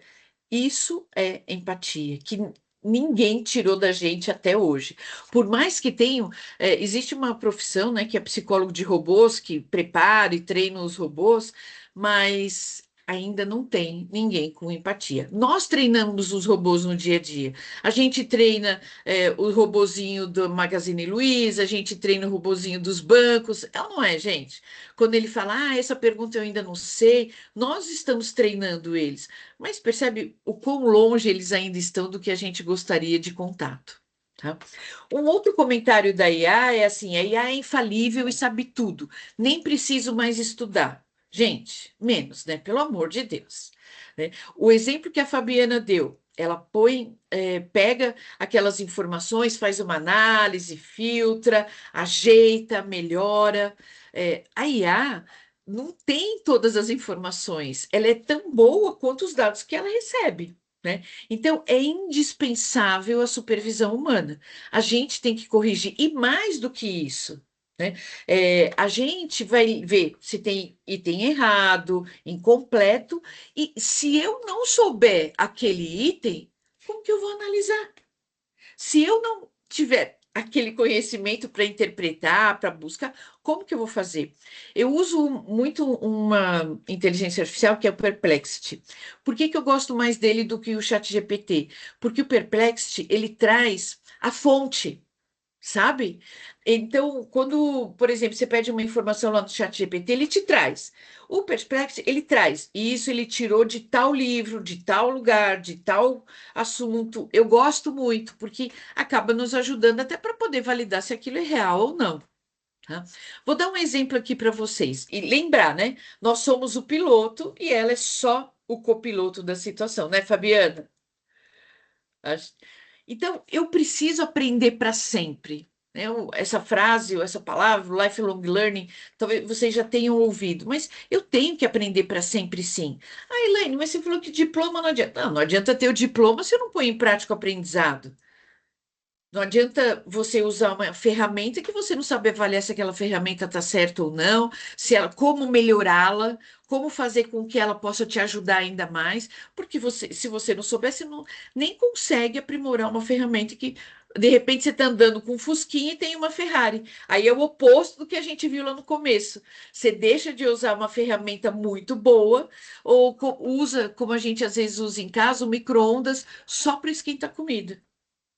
Isso é empatia, que ninguém tirou da gente até hoje. Por mais que tenham, existe uma profissão, né, que é psicólogo de robôs, que prepara e treina os robôs, mas ainda não tem ninguém com empatia. Nós treinamos os robôs no dia a dia. A gente treina o robozinho do Magazine Luiza, a gente treina o robozinho dos bancos. É ou não é, gente? Quando ele fala, essa pergunta eu ainda não sei, nós estamos treinando eles. Mas percebe o quão longe eles ainda estão do que a gente gostaria de contato. Tá? Um outro comentário da IA é assim: a IA é infalível e sabe tudo, nem preciso mais estudar. Gente, menos, né? Pelo amor de Deus. Né? O exemplo que a Fabiana deu, ela pega aquelas informações, faz uma análise, filtra, ajeita, melhora. A IA não tem todas as informações, ela é tão boa quanto os dados que ela recebe. Né? Então, é indispensável a supervisão humana. A gente tem que corrigir, e mais do que isso, né? A gente vai ver se tem item errado, incompleto, e se eu não souber aquele item, como que eu vou analisar? Se eu não tiver aquele conhecimento para interpretar, para buscar, como que eu vou fazer? Eu uso muito uma inteligência artificial que é o Perplexity. Por que que eu gosto mais dele do que o ChatGPT? Porque o Perplexity, ele traz a fonte, sabe? Então, quando, por exemplo, você pede uma informação lá no ChatGPT, ele te traz. O Perplexity, ele traz. E isso ele tirou de tal livro, de tal lugar, de tal assunto. Eu gosto muito, porque acaba nos ajudando até para poder validar se aquilo é real ou não. Tá? Vou dar um exemplo aqui para vocês. E lembrar, né? Nós somos o piloto e ela é só o copiloto da situação, né, Fabiana? Acho- Então, eu preciso aprender para sempre. Né? Essa frase, ou essa palavra, lifelong learning, talvez vocês já tenham ouvido, mas eu tenho que aprender para sempre, sim. Elaine, mas você falou que diploma não adianta. Não, não adianta ter o diploma se eu não põe em prática o aprendizado. Não adianta você usar uma ferramenta que você não sabe avaliar se aquela ferramenta está certa ou não, se ela, como melhorá-la, como fazer com que ela possa te ajudar ainda mais, porque se você não souber, você nem consegue aprimorar uma ferramenta que, de repente, você está andando com um Fusquinha e tem uma Ferrari. Aí é o oposto do que a gente viu lá no começo. Você deixa de usar uma ferramenta muito boa, ou usa, como a gente às vezes usa em casa, o micro-ondas só para esquentar comida.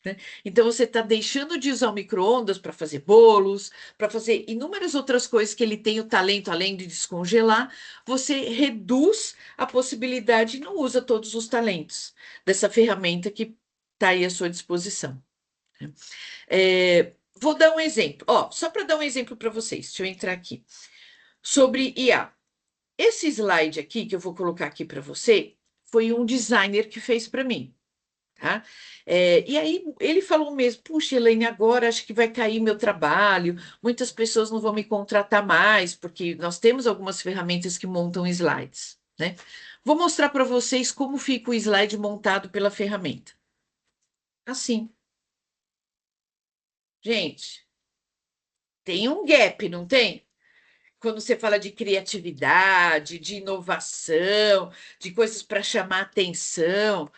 Né? Então, você está deixando de usar o micro-ondas para fazer bolos, para fazer inúmeras outras coisas que ele tem o talento, além de descongelar. Você reduz a possibilidade e não usa todos os talentos dessa ferramenta que está aí à sua disposição. Né? Vou dar um exemplo. Só para dar um exemplo para vocês, deixa eu entrar aqui. Sobre IA. Esse slide aqui, que eu vou colocar aqui para você, foi um designer que fez para mim. Tá? E aí ele falou mesmo, puxa, Elaine, agora acho que vai cair meu trabalho, muitas pessoas não vão me contratar mais, porque nós temos algumas ferramentas que montam slides, né? Vou mostrar para vocês como fica o slide montado pela ferramenta. Assim, gente, tem um gap, não tem? Quando você fala de criatividade, de inovação, de coisas para chamar atenção.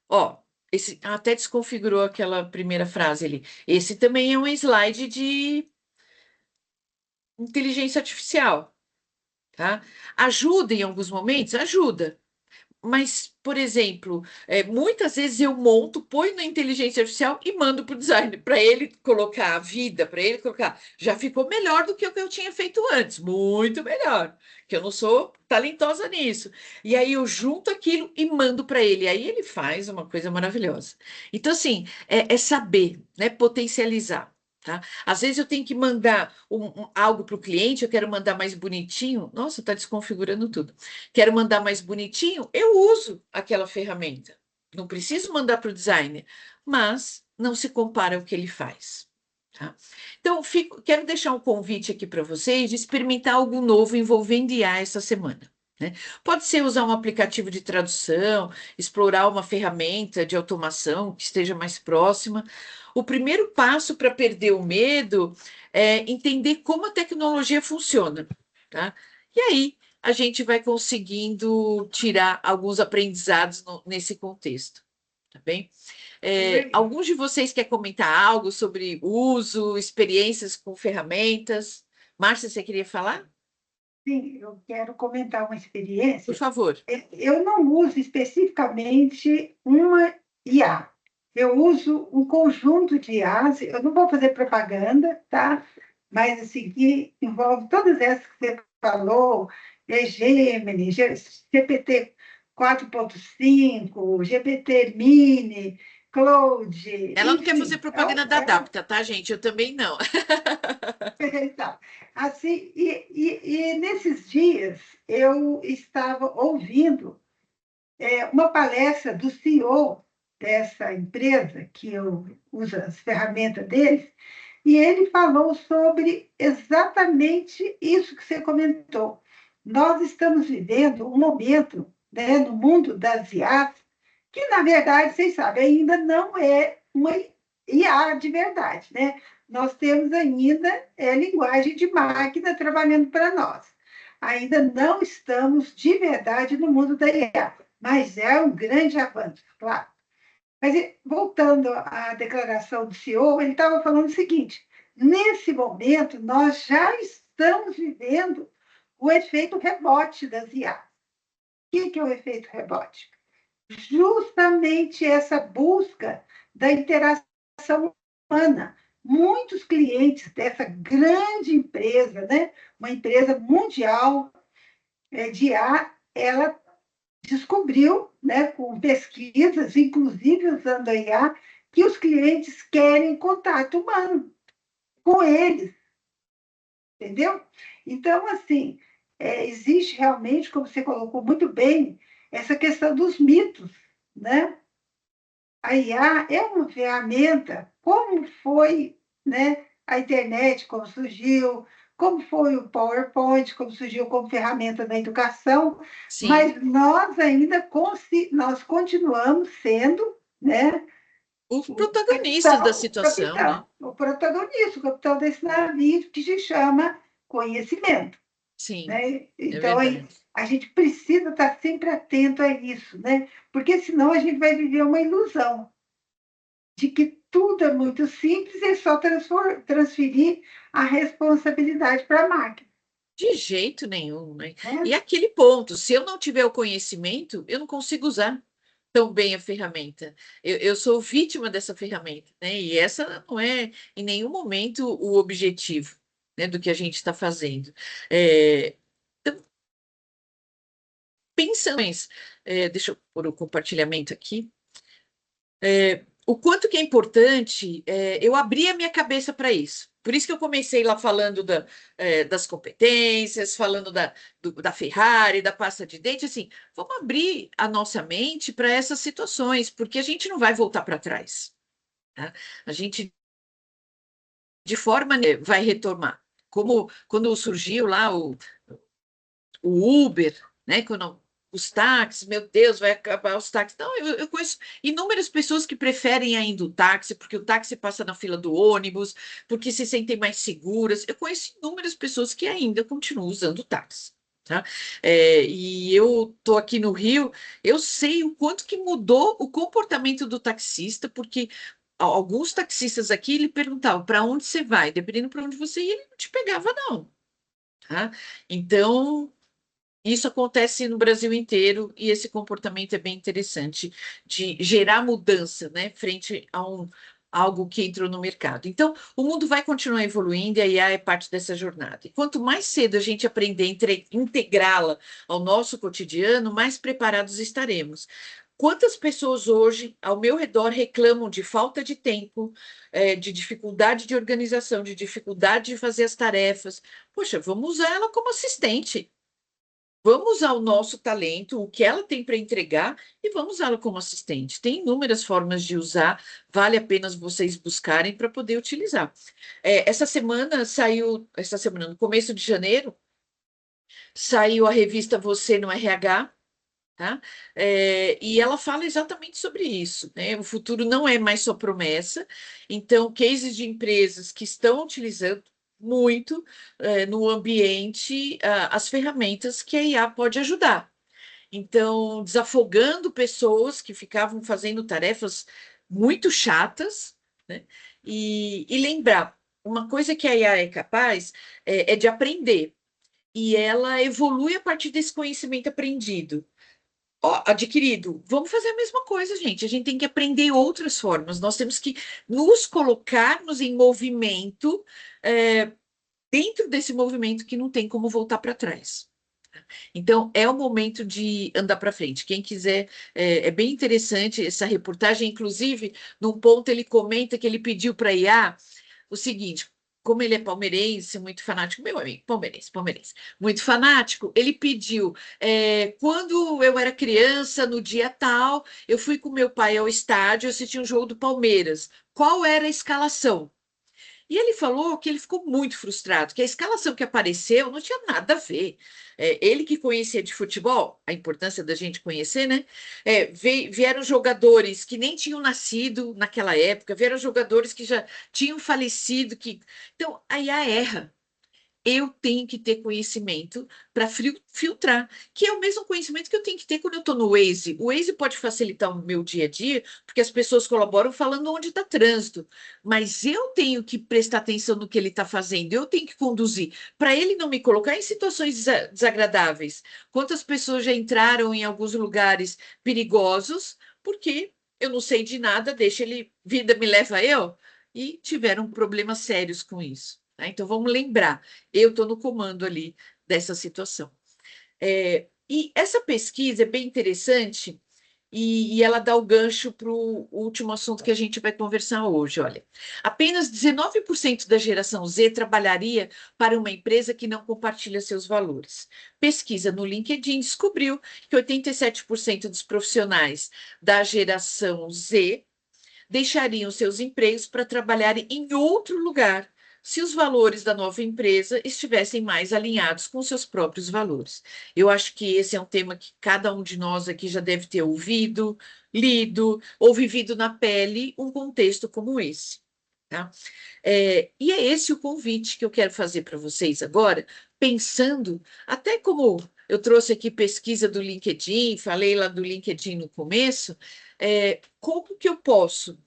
Ó, esse até desconfigurou aquela primeira frase ali. Esse também é um slide de inteligência artificial, tá? Ajuda em alguns momentos? Ajuda. Mas, por exemplo, muitas vezes eu monto, ponho na inteligência artificial e mando para o designer, para ele colocar a vida, para ele colocar. Já ficou melhor do que o que eu tinha feito antes, muito melhor, que eu não sou talentosa nisso. E aí eu junto aquilo e mando para ele, aí ele faz uma coisa maravilhosa. Então, assim, é saber, né, potencializar. Tá? Às vezes eu tenho que mandar algo para o cliente, eu quero mandar mais bonitinho. Nossa, está desconfigurando tudo. Quero mandar mais bonitinho, eu uso aquela ferramenta. Não preciso mandar para o designer, mas não se compara ao que ele faz. Tá? Então, quero deixar um convite aqui para vocês de experimentar algo novo envolvendo IA essa semana. Né? Pode ser usar um aplicativo de tradução, explorar uma ferramenta de automação que esteja mais próxima. O primeiro passo para perder o medo é entender como a tecnologia funciona. Tá? E aí, a gente vai conseguindo tirar alguns aprendizados nesse contexto, tá bem? Alguns de vocês querem comentar algo sobre uso, experiências com ferramentas? Márcia, você queria falar? Sim, eu quero comentar uma Por experiência. favor. Eu não uso especificamente uma IA. Eu uso um conjunto de IAs. Eu não vou fazer propaganda, tá? Mas assim, que envolve todas essas que você falou, Gemini, GPT 4.5, GPT Mini, Claude, Ela não quer fazer enfim, propaganda da Adapta, tá, gente? Eu também não. então, assim, e nesses dias eu estava ouvindo uma palestra do CEO dessa empresa, que eu uso as ferramentas deles, e ele falou sobre exatamente isso que você comentou. Nós estamos vivendo um momento, né, no mundo das IAs, que, na verdade, vocês sabem, ainda não é uma IA de verdade, né? Nós temos ainda linguagem de máquina trabalhando para nós. Ainda não estamos de verdade no mundo da IA, mas é um grande avanço, claro. Mas, voltando à declaração do CEO, ele estava falando o seguinte: nesse momento, nós já estamos vivendo o efeito rebote das IA. O que é o efeito rebote? Justamente essa busca da interação humana. Muitos clientes dessa grande empresa, né, uma empresa mundial de IA, ela descobriu, né, com pesquisas, inclusive usando a IA, que os clientes querem contato humano com eles, entendeu? Então, assim, existe realmente, como você colocou muito bem, essa questão dos mitos, né? A IA é uma ferramenta, como foi, né, a internet, como surgiu, como foi o PowerPoint, como surgiu como ferramenta da educação, Sim. mas nós ainda nós continuamos sendo, né, Os o protagonistas da capitão, situação, né? o protagonista, o capitão desse navio que se chama conhecimento, Sim, né? é Então, verdade. a gente precisa estar sempre atento a isso, né? Porque senão a gente vai viver uma ilusão de que tudo é muito simples e é só transferir a responsabilidade para a máquina, De jeito nenhum, né? E né? aquele ponto, se eu não tiver o conhecimento, eu não consigo usar tão bem a ferramenta. Eu sou vítima dessa ferramenta, né? E essa não é em nenhum momento o objetivo, né, do que a gente está fazendo. É, então, pensando, deixa eu pôr o compartilhamento aqui. O quanto que é importante eu abrir a minha cabeça para isso. Por isso que eu comecei lá falando das competências, falando da Ferrari, da pasta de dente, assim, vamos abrir a nossa mente para essas situações, porque a gente não vai voltar para trás, tá? A gente, de forma, vai retomar. Como quando surgiu lá o Uber, né? Quando os táxis, meu Deus, vai acabar os táxis. Não, eu conheço inúmeras pessoas que preferem ainda o táxi, porque o táxi passa na fila do ônibus, porque se sentem mais seguras. Eu conheço inúmeras pessoas que ainda continuam usando o táxi. Tá? E eu tô aqui no Rio, eu sei o quanto que mudou o comportamento do taxista, porque alguns taxistas aqui ele perguntavam para onde você vai, dependendo para onde você ia, ele não te pegava, não. Tá? Então, isso acontece no Brasil inteiro e esse comportamento é bem interessante de gerar mudança, né, frente a algo que entrou no mercado. Então, o mundo vai continuar evoluindo e a IA é parte dessa jornada. E quanto mais cedo a gente aprender a integrá-la ao nosso cotidiano, mais preparados estaremos. Quantas pessoas hoje ao meu redor reclamam de falta de tempo, de dificuldade de organização, de dificuldade de fazer as tarefas? Poxa, vamos usar ela como assistente. Vamos usar o nosso talento, o que ela tem para entregar, e vamos usá-la como assistente. Tem inúmeras formas de usar, vale a pena vocês buscarem para poder utilizar. Essa semana saiu, essa semana, no começo de janeiro, saiu a revista Você no RH, tá? E ela fala exatamente sobre isso, né? O futuro não é mais só promessa, então, cases de empresas que estão utilizando muito no ambiente as ferramentas que a IA pode ajudar. Então, desafogando pessoas que ficavam fazendo tarefas muito chatas, né? E lembrar, uma coisa que a IA é capaz é de aprender. e ela evolui a partir desse conhecimento aprendido. Ó, adquirido. Vamos fazer a mesma coisa, gente. A gente tem que aprender outras formas. Nós temos que nos colocarmos em movimento, dentro desse movimento que não tem como voltar para trás. Então, é o momento de andar para frente. Quem quiser, é bem interessante essa reportagem. Inclusive, num ponto ele comenta que ele pediu para a IA o seguinte: como ele é palmeirense, muito fanático, meu amigo, palmeirense, muito fanático, ele pediu, quando eu era criança, no dia tal, eu fui com meu pai ao estádio, assistir um jogo do Palmeiras. Qual era a escalação? E ele falou que ele ficou muito frustrado, que a escalação que apareceu não tinha nada a ver. Ele que conhecia de futebol, a importância da gente conhecer, né? Vieram jogadores que nem tinham nascido naquela época, vieram jogadores que já tinham falecido. Então, a IA erra. Eu tenho que ter conhecimento para filtrar, que é o mesmo conhecimento que eu tenho que ter quando eu estou no Waze. O Waze pode facilitar o meu dia a dia, porque as pessoas colaboram falando onde está trânsito, mas eu tenho que prestar atenção no que ele está fazendo, eu tenho que conduzir, para ele não me colocar em situações desagradáveis. Quantas pessoas já entraram em alguns lugares perigosos, porque eu não sei de nada, deixa ele, vida me leva eu, e tiveram problemas sérios com isso. Tá? Então, vamos lembrar, eu estou no comando ali dessa situação. E essa pesquisa é bem interessante e ela dá o gancho para o último assunto que a gente vai conversar hoje. Olha, apenas 19% da geração Z trabalharia para uma empresa que não compartilha seus valores. Pesquisa no LinkedIn descobriu que 87% dos profissionais da geração Z deixariam seus empregos para trabalhar em outro lugar, se os valores da nova empresa estivessem mais alinhados com seus próprios valores. Eu acho que esse é um tema que cada um de nós aqui já deve ter ouvido, lido ou vivido na pele um contexto como esse. Tá? E é esse o convite que eu quero fazer para vocês agora, pensando, até como eu trouxe aqui pesquisa do LinkedIn, falei lá do LinkedIn no começo, como que eu posso,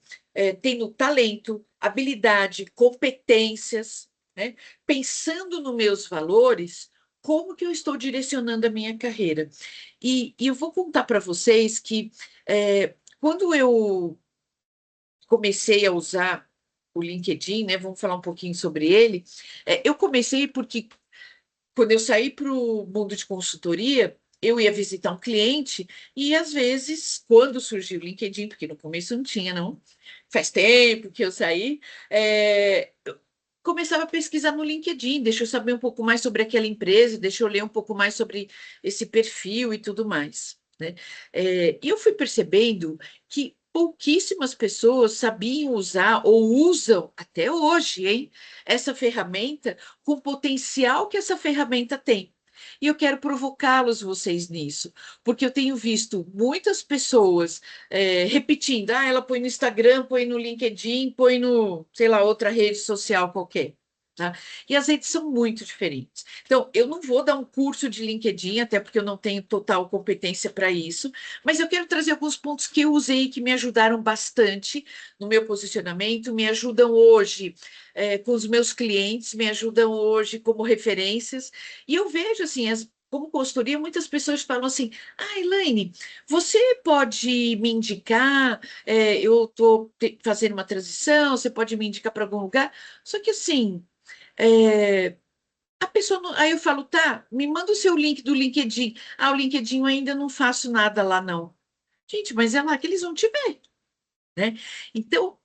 tendo talento, habilidade, competências, né, pensando nos meus valores, como que eu estou direcionando a minha carreira? E eu vou contar para vocês que quando eu comecei a usar o LinkedIn, né? Vamos falar um pouquinho sobre ele. Eu comecei porque quando eu saí para o mundo de consultoria, eu ia visitar um cliente e às vezes, quando surgiu o LinkedIn, porque no começo não tinha, não, faz tempo que eu saí, eu começava a pesquisar no LinkedIn, deixa eu saber um pouco mais sobre aquela empresa, deixa eu ler um pouco mais sobre esse perfil e tudo mais, né? E eu fui percebendo que pouquíssimas pessoas sabiam usar ou usam até hoje, hein, essa ferramenta com o potencial que essa ferramenta tem. E eu quero provocá-los, vocês, nisso, porque eu tenho visto muitas pessoas repetindo, ela põe no Instagram, põe no LinkedIn, põe no, sei lá, outra rede social qualquer. Tá? E as redes são muito diferentes. Então, eu não vou dar um curso de LinkedIn, até porque eu não tenho total competência para isso, mas eu quero trazer alguns pontos que eu usei que me ajudaram bastante no meu posicionamento, me ajudam hoje com os meus clientes, me ajudam hoje como referências. E eu vejo, assim, como consultoria, muitas pessoas falam assim: Elaine, você pode me indicar? Eu estou fazendo uma transição, você pode me indicar para algum lugar? Só que, assim, a pessoa não... Aí eu falo, tá, me manda o seu link do LinkedIn. O LinkedIn eu ainda não faço nada lá, não. Gente, mas é lá que eles vão te ver, né? Então,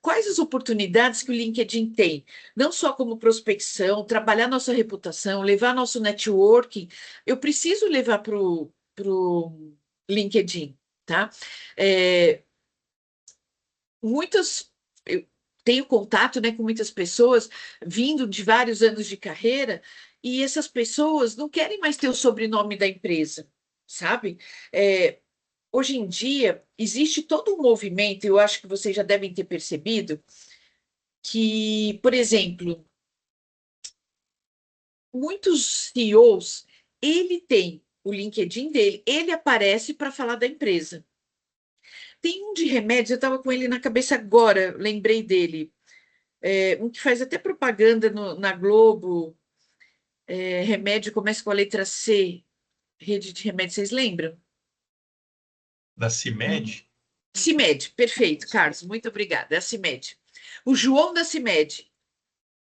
quais as oportunidades que o LinkedIn tem? Não só como prospecção, trabalhar nossa reputação, levar nosso networking. Eu preciso levar para o LinkedIn, tá? Muitas... Eu tenho contato, né, com muitas pessoas vindo de vários anos de carreira e essas pessoas não querem mais ter o sobrenome da empresa, sabe? Hoje em dia, existe todo um movimento, eu acho que vocês já devem ter percebido, que, por exemplo, muitos CEOs, ele tem o LinkedIn dele, ele aparece para falar da empresa. Tem um de remédios, eu estava com ele na cabeça agora, lembrei dele, um que faz até propaganda na Globo, remédio começa com a letra C, rede de remédio, vocês lembram? Da CIMED? CIMED, perfeito, Carlos, muito obrigada, é a CIMED. O João da CIMED,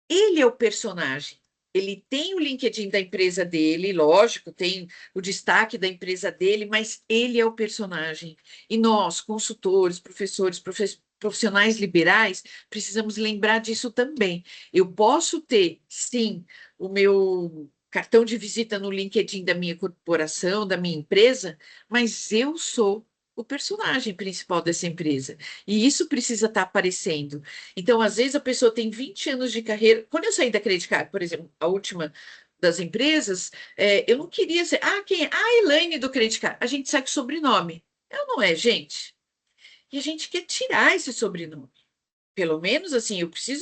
ele é o personagem. Ele tem o LinkedIn da empresa dele, lógico, tem o destaque da empresa dele, mas ele é o personagem. E nós, consultores, professores, profissionais liberais, precisamos lembrar disso também. Eu posso ter, sim, o meu cartão de visita no LinkedIn da minha corporação, da minha empresa, mas eu sou o personagem principal dessa empresa. E isso precisa estar aparecendo. Então, às vezes, a pessoa tem 20 anos de carreira. Quando eu saí da Credit Card, por exemplo, a última das empresas, eu não queria ser. Ah, quem é? Ah, Elaine do Credit Card. A gente segue o sobrenome. Eu não é, gente. E a gente quer tirar esse sobrenome. Pelo menos assim,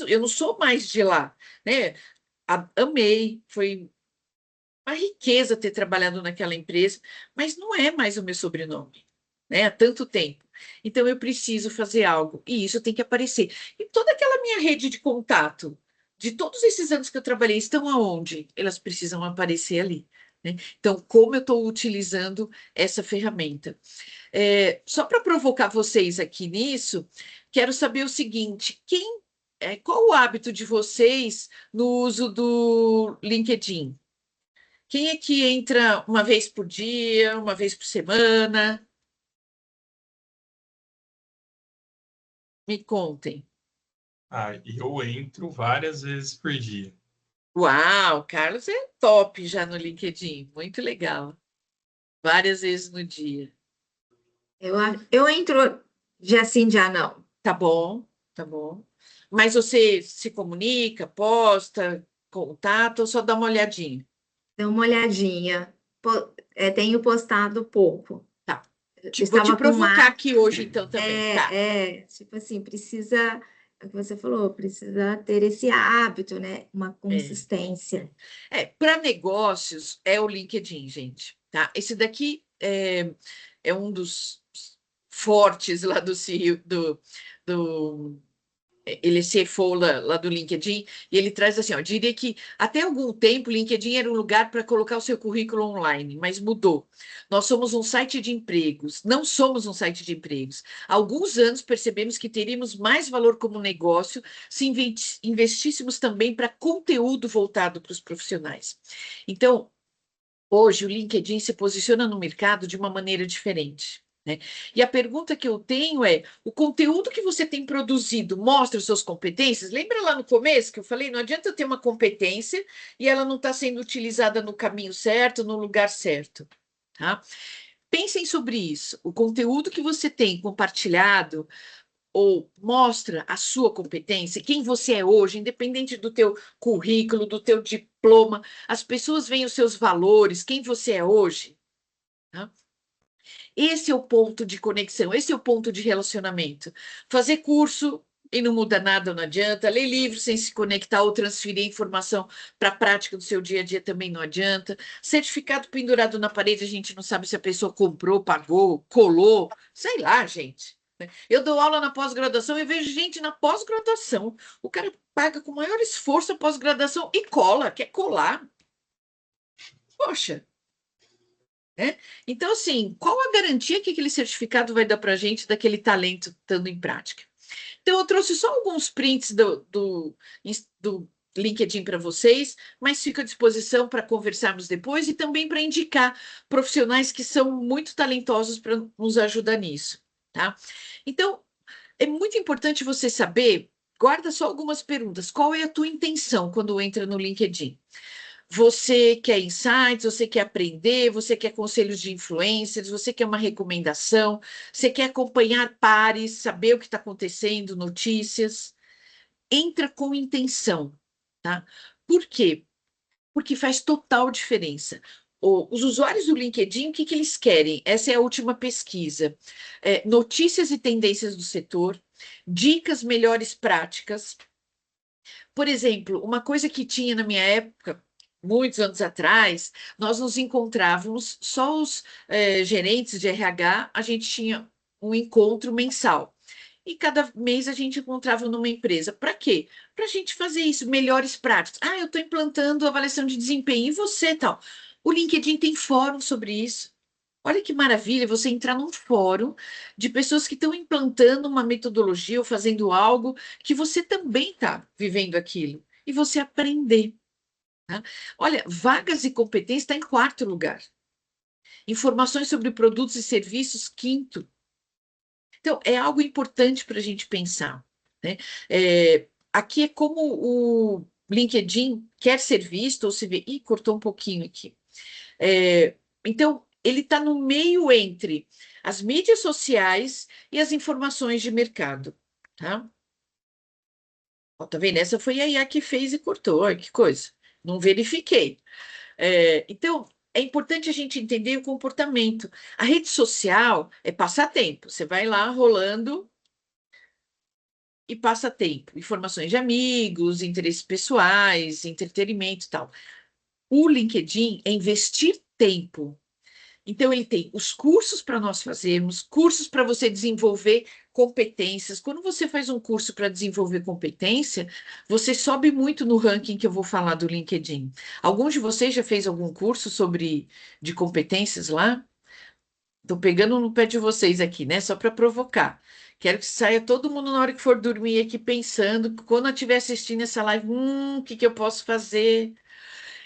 eu não sou mais de lá, né? Amei, foi uma riqueza ter trabalhado naquela empresa, mas não é mais o meu sobrenome, né? Há tanto tempo. Então eu preciso fazer algo e isso tem que aparecer. E toda aquela minha rede de contato, de todos esses anos que eu trabalhei, estão aonde? Elas precisam aparecer ali, né? Então, como eu estou utilizando essa ferramenta? Só para provocar vocês aqui nisso, quero saber o seguinte: qual o hábito de vocês no uso do LinkedIn? Quem é que entra uma vez por dia, uma vez por semana? Me contem. Eu entro várias vezes por dia. Uau, Carlos é top já no LinkedIn, muito legal. Várias vezes no dia. Eu entro dia sim, dia não. Tá bom, tá bom. Mas você se comunica, posta, contato ou só dá uma olhadinha? Dê uma olhadinha. Tenho postado pouco. Tá. Eu Vou te estava com provocar aqui hoje, então, também. Tá. tipo assim, precisa, é o que você falou, precisa ter esse hábito, né? Uma É. consistência. Para negócios é o LinkedIn, gente, tá? Esse daqui é um dos fortes lá do CEO, ele é CFO lá do LinkedIn, e ele traz assim, ó, diria que até algum tempo o LinkedIn era um lugar para colocar o seu currículo online, mas mudou. Nós somos um site de empregos, não somos um site de empregos. Há alguns anos percebemos que teríamos mais valor como negócio se investíssemos também para conteúdo voltado para os profissionais. Então, hoje o LinkedIn se posiciona no mercado de uma maneira diferente, né? E a pergunta que eu tenho é: o conteúdo que você tem produzido mostra suas competências? Lembra lá no começo que eu falei, não adianta eu ter uma competência e ela não está sendo utilizada no caminho certo, no lugar certo, tá? Pensem sobre isso. O conteúdo que você tem compartilhado ou mostra a sua competência, quem você é hoje, independente do teu currículo, do teu diploma, as pessoas veem os seus valores, quem você é hoje, tá? Esse é o ponto de conexão, esse é o ponto de relacionamento. Fazer curso e não muda nada, não adianta. Ler livro sem se conectar ou transferir informação para a prática do seu dia a dia também não adianta. Certificado pendurado na parede, a gente não sabe se a pessoa comprou, pagou, colou, sei lá, gente. Eu dou aula na pós-graduação e vejo gente na pós-graduação. O cara paga com maior esforço a pós-graduação e cola, quer colar. Poxa, né? Então, assim, qual a garantia que aquele certificado vai dar para a gente daquele talento estando em prática? Então, eu trouxe só alguns prints do LinkedIn para vocês, mas fico à disposição para conversarmos depois e também para indicar profissionais que são muito talentosos para nos ajudar nisso, tá? Então, é muito importante você saber, guarda só algumas perguntas. Qual é a tua intenção quando entra no LinkedIn? Você quer insights, você quer aprender, você quer conselhos de influencers, você quer uma recomendação, você quer acompanhar pares, saber o que está acontecendo, notícias. Entra com intenção, tá? Por quê? Porque faz total diferença. Os usuários do LinkedIn, o que eles querem? Essa é a última pesquisa. Notícias e tendências do setor, dicas melhores práticas. Por exemplo, uma coisa que tinha na minha época, muitos anos atrás, nós nos encontrávamos, só os gerentes de RH, a gente tinha um encontro mensal. e cada mês a gente encontrava numa empresa. Para quê? Para a gente fazer isso, melhores práticas. Ah, eu estou implantando avaliação de desempenho, e você, tal? O LinkedIn tem fórum sobre isso. Olha que maravilha você entrar num fórum de pessoas que estão implantando uma metodologia ou fazendo algo que você também está vivendo aquilo, e você aprender. Tá? Olha, vagas e competências está em 4º lugar. Informações sobre produtos e serviços, 5º. Então, é algo importante para a gente pensar, né? Aqui é como o LinkedIn quer ser visto ou se vê. Ih, cortou um pouquinho aqui. Então, ele está no meio entre as mídias sociais e as informações de mercado, tá? Ó, tá vendo? Essa foi a IA que fez e cortou. Olha que coisa. Não verifiquei. Então, é importante a gente entender o comportamento. A rede social é passatempo. Você vai lá rolando e passa tempo. Informações de amigos, interesses pessoais, entretenimento e tal. O LinkedIn é investir tempo. Então, ele tem os cursos para nós fazermos, cursos para você desenvolver competências. Quando você faz um curso para desenvolver competência, você sobe muito no ranking que eu vou falar do LinkedIn. Alguns de vocês já fez algum curso de competências lá? Estou pegando no pé de vocês aqui, né? Só para provocar. Quero que saia todo mundo na hora que for dormir aqui pensando, quando eu estiver assistindo essa live, o que eu posso fazer?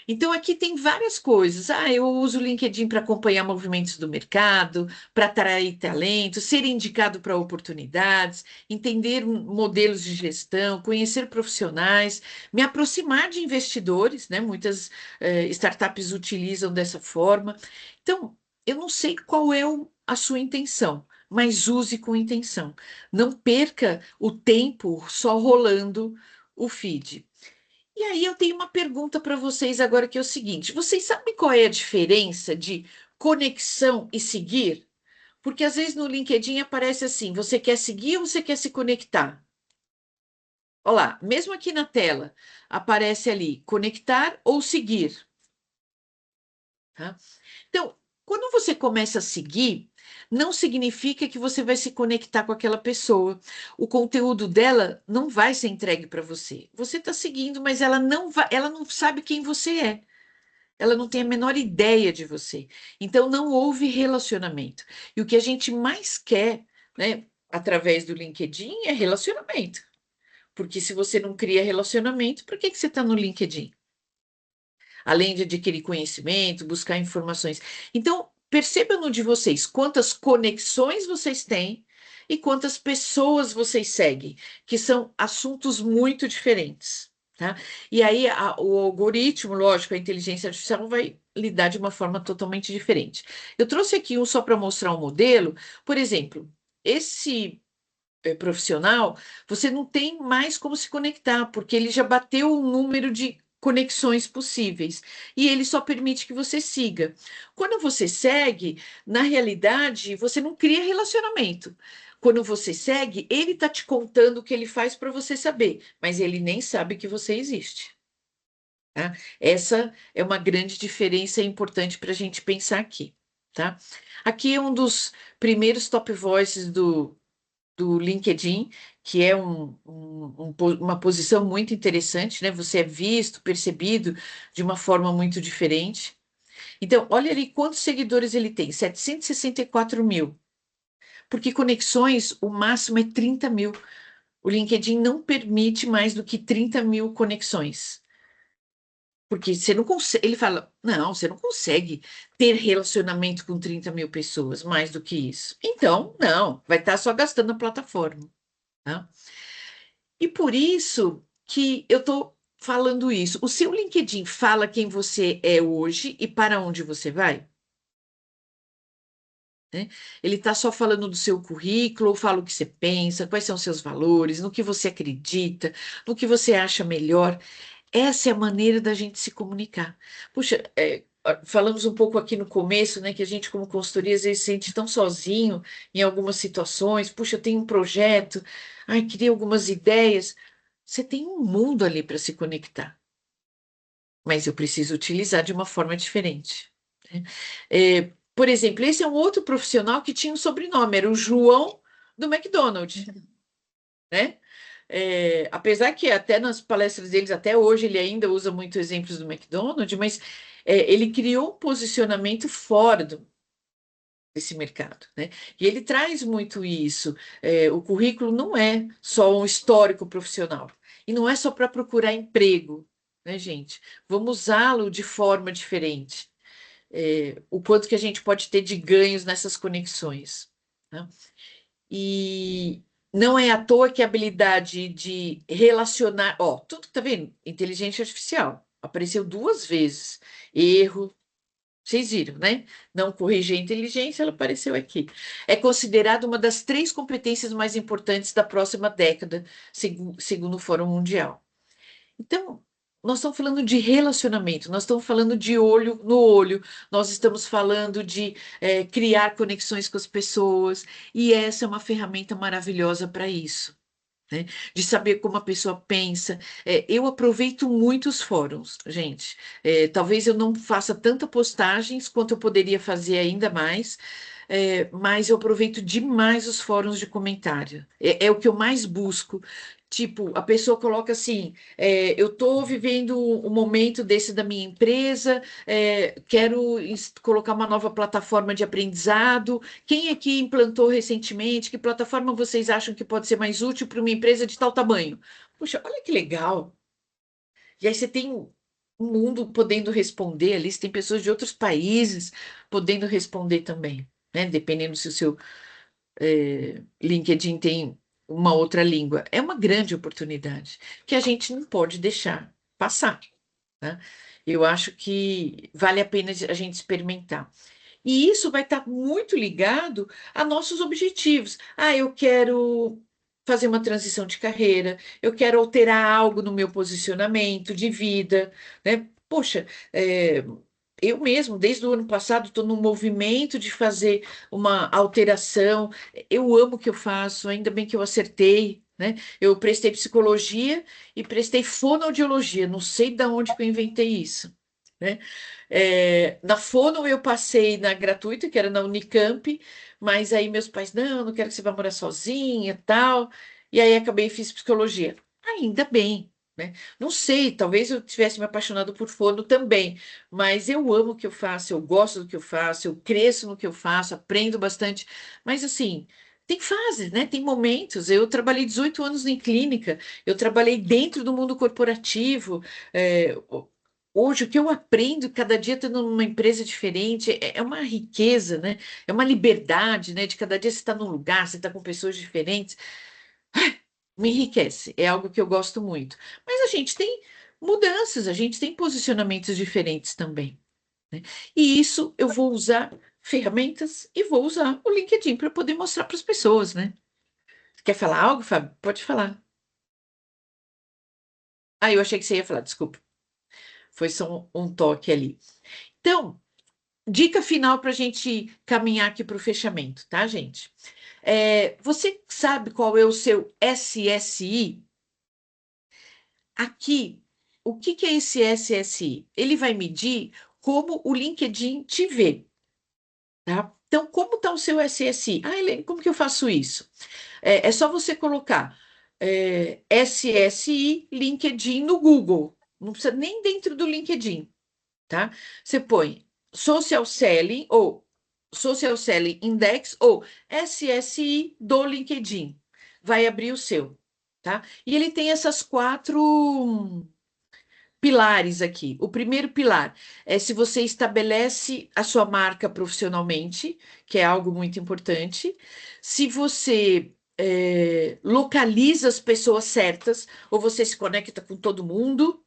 Então, aqui tem várias coisas. Ah, eu uso o LinkedIn para acompanhar movimentos do mercado, para atrair talento, ser indicado para oportunidades, entender modelos de gestão, conhecer profissionais, me aproximar de investidores, né? Muitas startups utilizam dessa forma. Então, eu não sei qual é a sua intenção, mas use com intenção. Não perca o tempo só rolando o feed. E aí eu tenho uma pergunta para vocês agora, que é o seguinte: vocês sabem qual é a diferença de conexão e seguir? Porque às vezes no LinkedIn aparece assim: você quer seguir ou você quer se conectar? Olha lá, mesmo aqui na tela, aparece ali conectar ou seguir. Tá? Então, quando você começa a seguir, não significa que você vai se conectar com aquela pessoa. O conteúdo dela não vai ser entregue para você. Você está seguindo, mas ela não sabe quem você é. Ela não tem a menor ideia de você. Então, não houve relacionamento. E o que a gente mais quer, né, através do LinkedIn é relacionamento. Porque se você não cria relacionamento, por que você está no LinkedIn? Além de adquirir conhecimento, buscar informações. Então, percebam no de vocês quantas conexões vocês têm e quantas pessoas vocês seguem, que são assuntos muito diferentes. Tá? E aí o algoritmo, lógico, a inteligência artificial vai lidar de uma forma totalmente diferente. Eu trouxe aqui um só para mostrar um modelo. Por exemplo, esse profissional, você não tem mais como se conectar, porque ele já bateu o número de conexões possíveis e ele só permite que você siga. Quando você segue, na realidade, você não cria relacionamento. Quando você segue, ele está te contando o que ele faz para você saber, mas ele nem sabe que você existe. Tá? Essa é uma grande diferença importante para a gente pensar aqui. Tá? Aqui é um dos primeiros top voices do LinkedIn, que é uma posição muito interessante, né? Você é visto, percebido de uma forma muito diferente. Então, olha ali quantos seguidores ele tem: 764 mil. Porque conexões, o máximo é 30 mil. O LinkedIn não permite mais do que 30 mil conexões. Porque você não consegue, ele fala, não, você não consegue ter relacionamento com 30 mil pessoas, mais do que isso. Então, não, vai estar só gastando a plataforma. Tá? E por isso que eu estou falando isso. O seu LinkedIn fala quem você é hoje e para onde você vai? Né? Ele está só falando do seu currículo, fala o que você pensa, quais são os seus valores, no que você acredita, no que você acha melhor. Essa é a maneira da gente se comunicar. Puxa, falamos um pouco aqui no começo, né, que a gente, como consultoria, às vezes se sente tão sozinho em algumas situações. Puxa, eu tenho um projeto, ai, queria algumas ideias. Você tem um mundo ali para se conectar, mas eu preciso utilizar de uma forma diferente. Né? Por exemplo, esse é um outro profissional que tinha um sobrenome, era o João do McDonald's. né? Apesar que até nas palestras deles, até hoje, ele ainda usa muito exemplos do McDonald's, mas ele criou um posicionamento fora desse mercado, né? E ele traz muito isso. O currículo não é só um histórico profissional, e não é só para procurar emprego, né, gente? Vamos usá-lo de forma diferente. O quanto que a gente pode ter de ganhos nessas conexões, né? E não é à toa que a habilidade de relacionar, ó, tudo que tá vendo? Inteligência artificial apareceu 2 vezes. Erro, vocês viram, né? Não corrigir a inteligência, ela apareceu aqui. É considerada uma das 3 competências mais importantes da próxima década, segundo o Fórum Mundial. Então, nós estamos falando de relacionamento, nós estamos falando de olho no olho, nós estamos falando de criar conexões com as pessoas, e essa é uma ferramenta maravilhosa para isso, né? De saber como a pessoa pensa. Eu aproveito muitos fóruns, gente. Talvez eu não faça tanta postagens quanto eu poderia fazer ainda mais, mas eu aproveito demais os fóruns de comentário. É o que eu mais busco. Tipo, a pessoa coloca assim: eu estou vivendo um momento desse da minha empresa, quero colocar uma nova plataforma de aprendizado. Quem aqui implantou recentemente? Que plataforma vocês acham que pode ser mais útil para uma empresa de tal tamanho? Puxa, olha que legal. E aí você tem um mundo podendo responder ali, você tem pessoas de outros países podendo responder também, né? Dependendo se o seu LinkedIn tem uma outra língua. É uma grande oportunidade que a gente não pode deixar passar, né? Eu acho que vale a pena a gente experimentar. E isso vai estar muito ligado a nossos objetivos. Ah, eu quero fazer uma transição de carreira, eu quero alterar algo no meu posicionamento de vida, né? Poxa, eu mesmo, desde o ano passado, estou num movimento de fazer uma alteração. Eu amo o que eu faço, ainda bem que eu acertei, né? Eu prestei psicologia e prestei fonoaudiologia, não sei de onde que eu inventei isso, né? Na fono eu passei na gratuita, que era na Unicamp, mas aí meus pais, não quero que você vá morar sozinha, tal. E aí acabei e fiz psicologia. Ainda bem, né? Não sei, talvez eu tivesse me apaixonado por fono também, mas eu amo o que eu faço, eu gosto do que eu faço, eu cresço no que eu faço, aprendo bastante. Mas assim, tem fases, né? Tem momentos. Eu trabalhei 18 anos em clínica, eu trabalhei dentro do mundo corporativo. é, Hoje, o que eu aprendo cada dia estando numa empresa diferente é uma riqueza, né? É uma liberdade, né? De cada dia você está num lugar, você está com pessoas diferentes. Me enriquece, é algo que eu gosto muito. Mas a gente tem mudanças, a gente tem posicionamentos diferentes também, né? E isso eu vou usar ferramentas e vou usar o LinkedIn para poder mostrar para as pessoas, né? Quer falar algo, Fábio? Pode falar. Ah, eu achei que você ia falar, desculpa. Foi só um toque ali. Então, dica final para a gente caminhar aqui para o fechamento, tá, gente? Você sabe qual é o seu SSI? Aqui, o que que é esse SSI? Ele vai medir como o LinkedIn te vê, tá? Então, como está o seu SSI? Ah, Helene, como que eu faço isso? É só você colocar SSI LinkedIn no Google. Não precisa nem dentro do LinkedIn, tá? Você põe Social Selling ou Social Selling Index ou SSI do LinkedIn. Vai abrir o seu, tá? E ele tem essas 4 pilares aqui. O primeiro pilar é se você estabelece a sua marca profissionalmente, que é algo muito importante. Se você localiza as pessoas certas, ou você se conecta com todo mundo.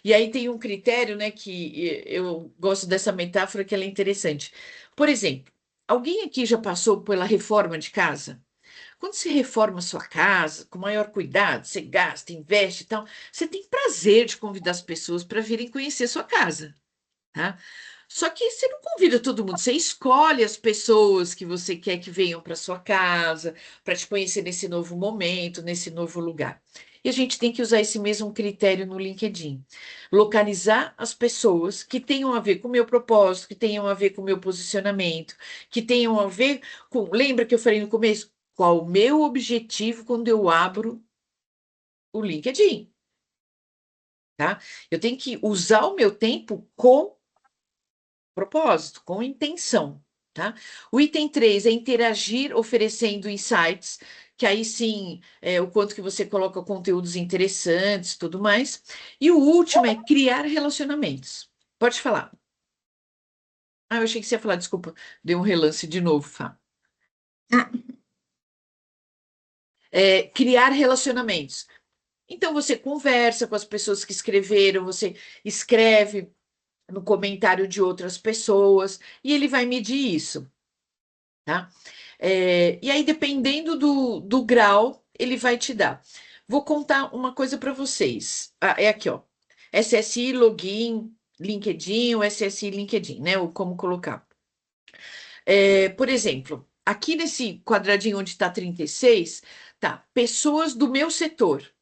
E aí tem um critério, né, que eu gosto dessa metáfora que ela é interessante. Por exemplo, alguém aqui já passou pela reforma de casa? Quando você reforma a sua casa, com maior cuidado, você gasta, investe e tal, você tem prazer de convidar as pessoas para virem conhecer a sua casa, tá? Só que você não convida todo mundo, você escolhe as pessoas que você quer que venham para sua casa, para te conhecer nesse novo momento, nesse novo lugar. E a gente tem que usar esse mesmo critério no LinkedIn. Localizar as pessoas que tenham a ver com o meu propósito, que tenham a ver com o meu posicionamento, que tenham a ver com. Lembra que eu falei no começo? Qual o meu objetivo quando eu abro o LinkedIn, tá? Eu tenho que usar o meu tempo com propósito, com intenção, tá? O item 3 é interagir oferecendo insights, que aí sim é o quanto que você coloca conteúdos interessantes, tudo mais. E o último é criar relacionamentos. Pode falar. Ah, eu achei que você ia falar, desculpa, deu um relance de novo, Fá. Ah, Criar relacionamentos. Então, você conversa com as pessoas que escreveram, você escreve no comentário de outras pessoas, e ele vai medir isso, tá? E aí, dependendo do grau, ele vai te dar. Vou contar uma coisa para vocês. Ah, é aqui, ó. SSI, login, LinkedIn, o SSI, LinkedIn, né? O como colocar. Por exemplo, aqui nesse quadradinho onde está 36, tá, pessoas do meu setor.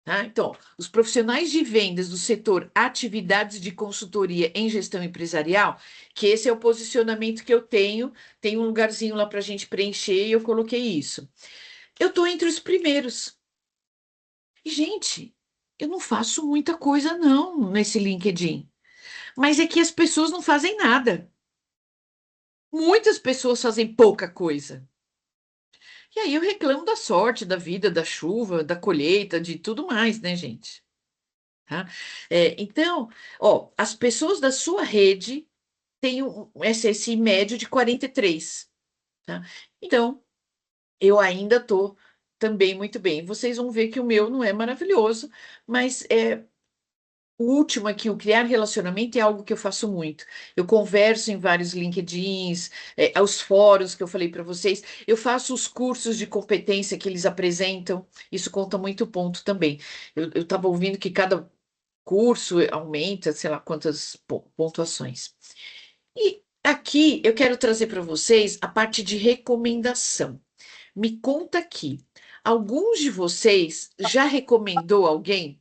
Tá? Então, os profissionais de vendas do setor atividades de consultoria em gestão empresarial, que esse é o posicionamento que eu tenho, tem um lugarzinho lá para a gente preencher e eu coloquei isso. Eu estou entre os primeiros. E, gente, eu não faço muita coisa não nesse LinkedIn, mas é que as pessoas não fazem nada. Muitas pessoas fazem pouca coisa. E aí eu reclamo da sorte, da vida, da chuva, da colheita, de tudo mais, né, gente? Tá? Então, ó, as pessoas da sua rede têm um SSI médio de 43, tá? Então, eu ainda estou também muito bem. Vocês vão ver que o meu não é maravilhoso, mas o último aqui, o criar relacionamento, é algo que eu faço muito. Eu converso em vários LinkedIns, aos fóruns que eu falei para vocês. Eu faço os cursos de competência que eles apresentam. Isso conta muito ponto também. Eu estava ouvindo que cada curso aumenta, sei lá quantas pontuações. E aqui eu quero trazer para vocês a parte de recomendação. Me conta aqui, alguns de vocês já recomendou alguém?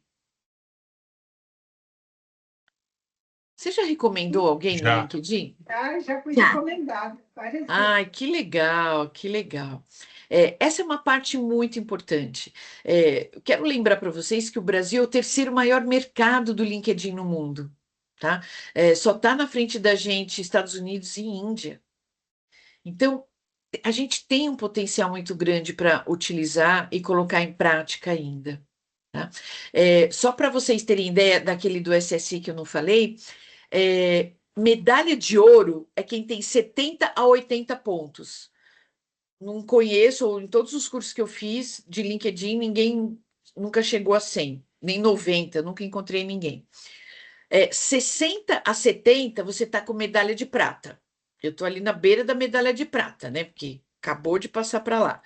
Você já recomendou alguém no Já. LinkedIn? Já fui já. recomendada várias vezes. Ai, que legal, que legal. Essa é uma parte muito importante. Eu quero lembrar para vocês que o Brasil é o terceiro maior mercado do LinkedIn no mundo, tá? Só está na frente da gente Estados Unidos e Índia. Então, a gente tem um potencial muito grande para utilizar e colocar em prática ainda, tá? Só para vocês terem ideia daquele do SSI que eu não falei, medalha de ouro é quem tem 70 a 80 pontos. Não conheço, ou em todos os cursos que eu fiz de LinkedIn, ninguém nunca chegou a 100, nem 90, nunca encontrei ninguém. 60 a 70, você está com medalha de prata. Eu estou ali na beira da medalha de prata, né? Porque acabou de passar para lá.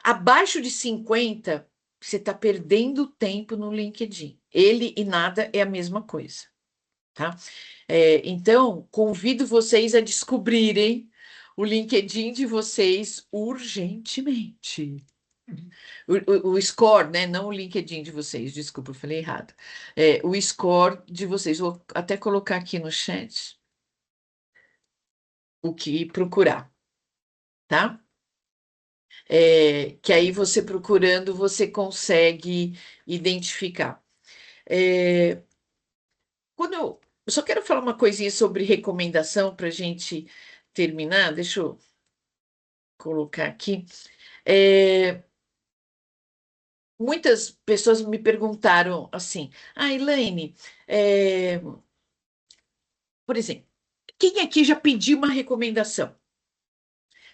Abaixo de 50, você está perdendo tempo no LinkedIn. Ele e nada é a mesma coisa, tá? Então, convido vocês a descobrirem o LinkedIn de vocês urgentemente. O score, né? Não o LinkedIn de vocês, desculpa, eu falei errado. O score de vocês. Vou até colocar aqui no chat o que procurar, tá? Que aí você procurando, você consegue identificar. Eu só quero falar uma coisinha sobre recomendação para a gente terminar. Deixa eu colocar aqui. Muitas pessoas me perguntaram assim: Elaine, por exemplo, quem aqui já pediu uma recomendação?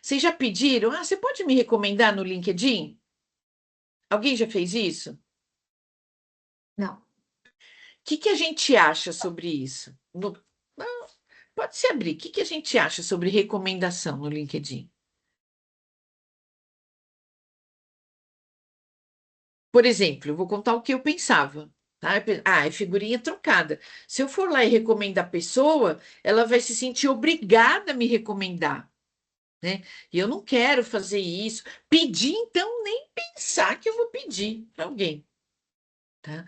Vocês já pediram? Você pode me recomendar no LinkedIn? Alguém já fez isso? O Não. que a gente acha sobre isso? Não, pode se abrir. O que a gente acha sobre recomendação no LinkedIn? Por exemplo, eu vou contar o que eu pensava. Tá? É figurinha trocada. Se eu for lá e recomendar a pessoa, ela vai se sentir obrigada a me recomendar, né? E eu não quero fazer isso. Pedir, então, nem pensar que eu vou pedir para alguém. tá?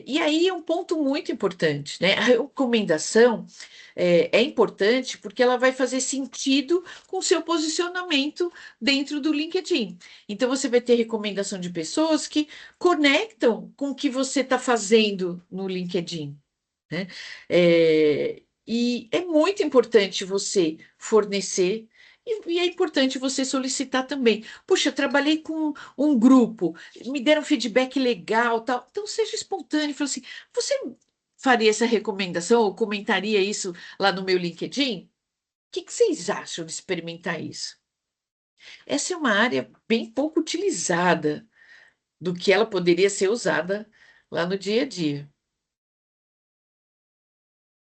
E aí é um ponto muito importante, né? A recomendação é importante porque ela vai fazer sentido com o seu posicionamento dentro do LinkedIn. Então, você vai ter recomendação de pessoas que conectam com o que você está fazendo no LinkedIn, né? E é muito importante você fornecer. E é importante você solicitar também. Puxa, trabalhei com um grupo, me deram feedback legal, tal. Então, seja espontâneo. Fala assim, você faria essa recomendação ou comentaria isso lá no meu LinkedIn? O que vocês acham de experimentar isso? Essa é uma área bem pouco utilizada do que ela poderia ser usada lá no dia a dia.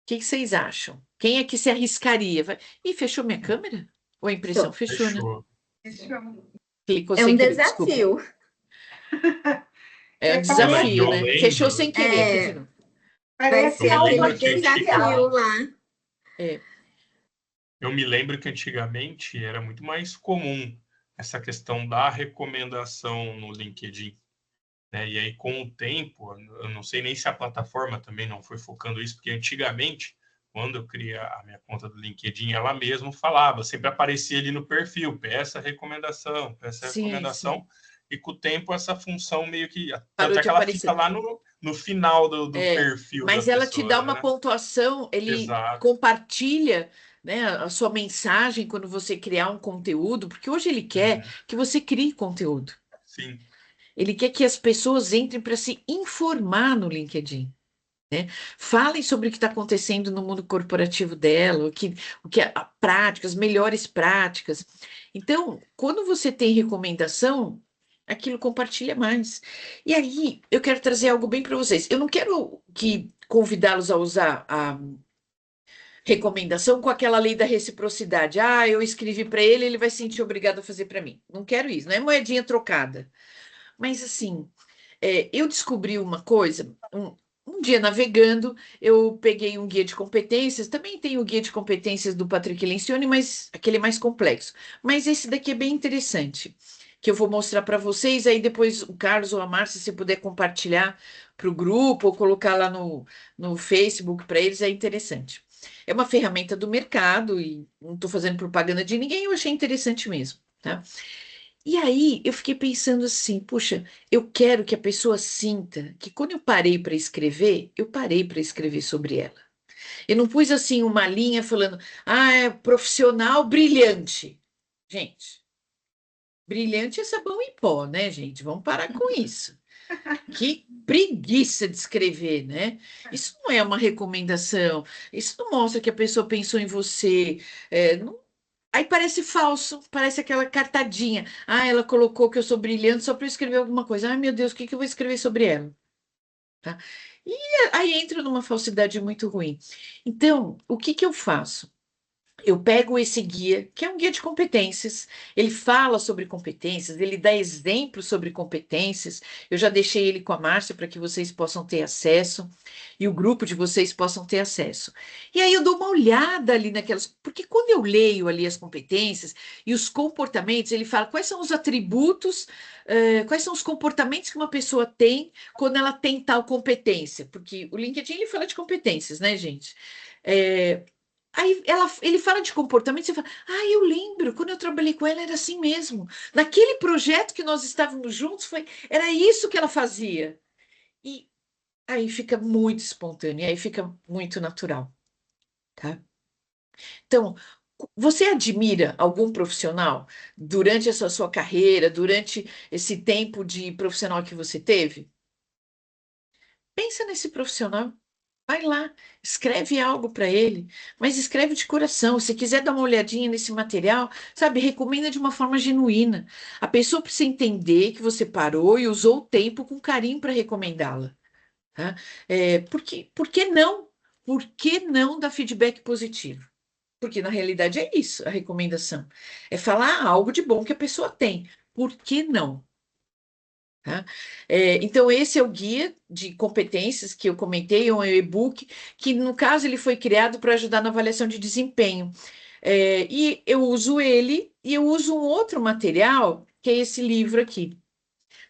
O que vocês acham? Quem é que se arriscaria? Ih, fechou minha câmera? Ou a impressão fechou, né? Fechou. Clicou É sem um querer, desculpa. desafio. É um É, Ela, e desafio, eu né? Fechou lembro, sem querer aqui de É, novo. vai parece ser eu me algo lembro aquele que desafio artificial. lá. É, eu me lembro que antigamente era muito mais comum essa questão da recomendação no LinkedIn, né? E aí, com o tempo, eu não sei nem se a plataforma também não foi focando isso, porque antigamente, quando eu criei a minha conta do LinkedIn, ela mesma falava, sempre aparecia ali no perfil, peça sim, recomendação, sim. e com o tempo essa função meio que, Parou tanto é de que ela fica aparecer. lá no final do perfil da Mas ela te pessoa, dá uma né? pontuação, ele Exato. compartilha, né, a sua mensagem quando você criar um conteúdo, porque hoje ele quer Uhum. que você crie conteúdo. Sim. Ele quer que as pessoas entrem para se informar no LinkedIn, né? Falem sobre o que está acontecendo no mundo corporativo dela, o que é a prática, as melhores práticas. Então, quando você tem recomendação, aquilo compartilha mais. E aí, eu quero trazer algo bem para vocês. Eu não quero que convidá-los a usar a recomendação com aquela lei da reciprocidade. Ah, eu escrevi para ele, ele vai se sentir obrigado a fazer para mim. Não quero isso, não é moedinha trocada. Mas assim, eu descobri uma coisa, um dia navegando, eu peguei um guia de competências, também tem o guia de competências do Patrick Lencioni, mas aquele é mais complexo. Mas esse daqui é bem interessante, que eu vou mostrar para vocês, aí depois o Carlos ou a Márcia, se puder compartilhar para o grupo ou colocar lá no Facebook para eles, é interessante. É uma ferramenta do mercado e não estou fazendo propaganda de ninguém, eu achei interessante mesmo, tá? E aí eu fiquei pensando assim, puxa, eu quero que a pessoa sinta que quando eu parei para escrever, eu parei para escrever sobre ela. Eu não pus assim uma linha falando, ah, é profissional brilhante. Gente, brilhante é sabão em pó, né, gente? Vamos parar com isso. Que preguiça de escrever, né? Isso não é uma recomendação. Isso não mostra que a pessoa pensou em você. Aí parece falso, parece aquela cartadinha. Ah, ela colocou que eu sou brilhante só para eu escrever alguma coisa. Ai, meu Deus, o que que eu vou escrever sobre ela? Tá? E aí entra numa falsidade muito ruim. Então, o que que eu faço? Eu pego esse guia, que é um guia de competências, ele fala sobre competências, ele dá exemplos sobre competências. Eu já deixei ele com a Márcia para que vocês possam ter acesso e o grupo de vocês possam ter acesso. E aí eu dou uma olhada ali naquelas, porque quando eu leio ali as competências e os comportamentos, ele fala quais são os atributos, quais são os comportamentos que uma pessoa tem quando ela tem tal competência, porque o LinkedIn ele fala de competências, né, gente? É, Aí ele fala de comportamento, você fala, ah, eu lembro, quando eu trabalhei com ela era assim mesmo. Naquele projeto que nós estávamos juntos, era isso que ela fazia. E aí fica muito espontâneo, aí fica muito natural, tá? Então, você admira algum profissional durante essa sua carreira, durante esse tempo de profissional que você teve? Pensa nesse profissional. Vai lá, escreve algo para ele, mas escreve de coração. Se quiser dar uma olhadinha nesse material, sabe, recomenda de uma forma genuína. A pessoa precisa entender que você parou e usou o tempo com carinho para recomendá-la, tá? Por que não? Por que não dar feedback positivo? Porque na realidade é isso, a recomendação. É falar algo de bom que a pessoa tem. Por que não? Tá? Então, esse é o guia de competências que eu comentei, é um e-book, que no caso ele foi criado para ajudar na avaliação de desempenho. E eu uso ele e eu uso um outro material, que é esse livro aqui.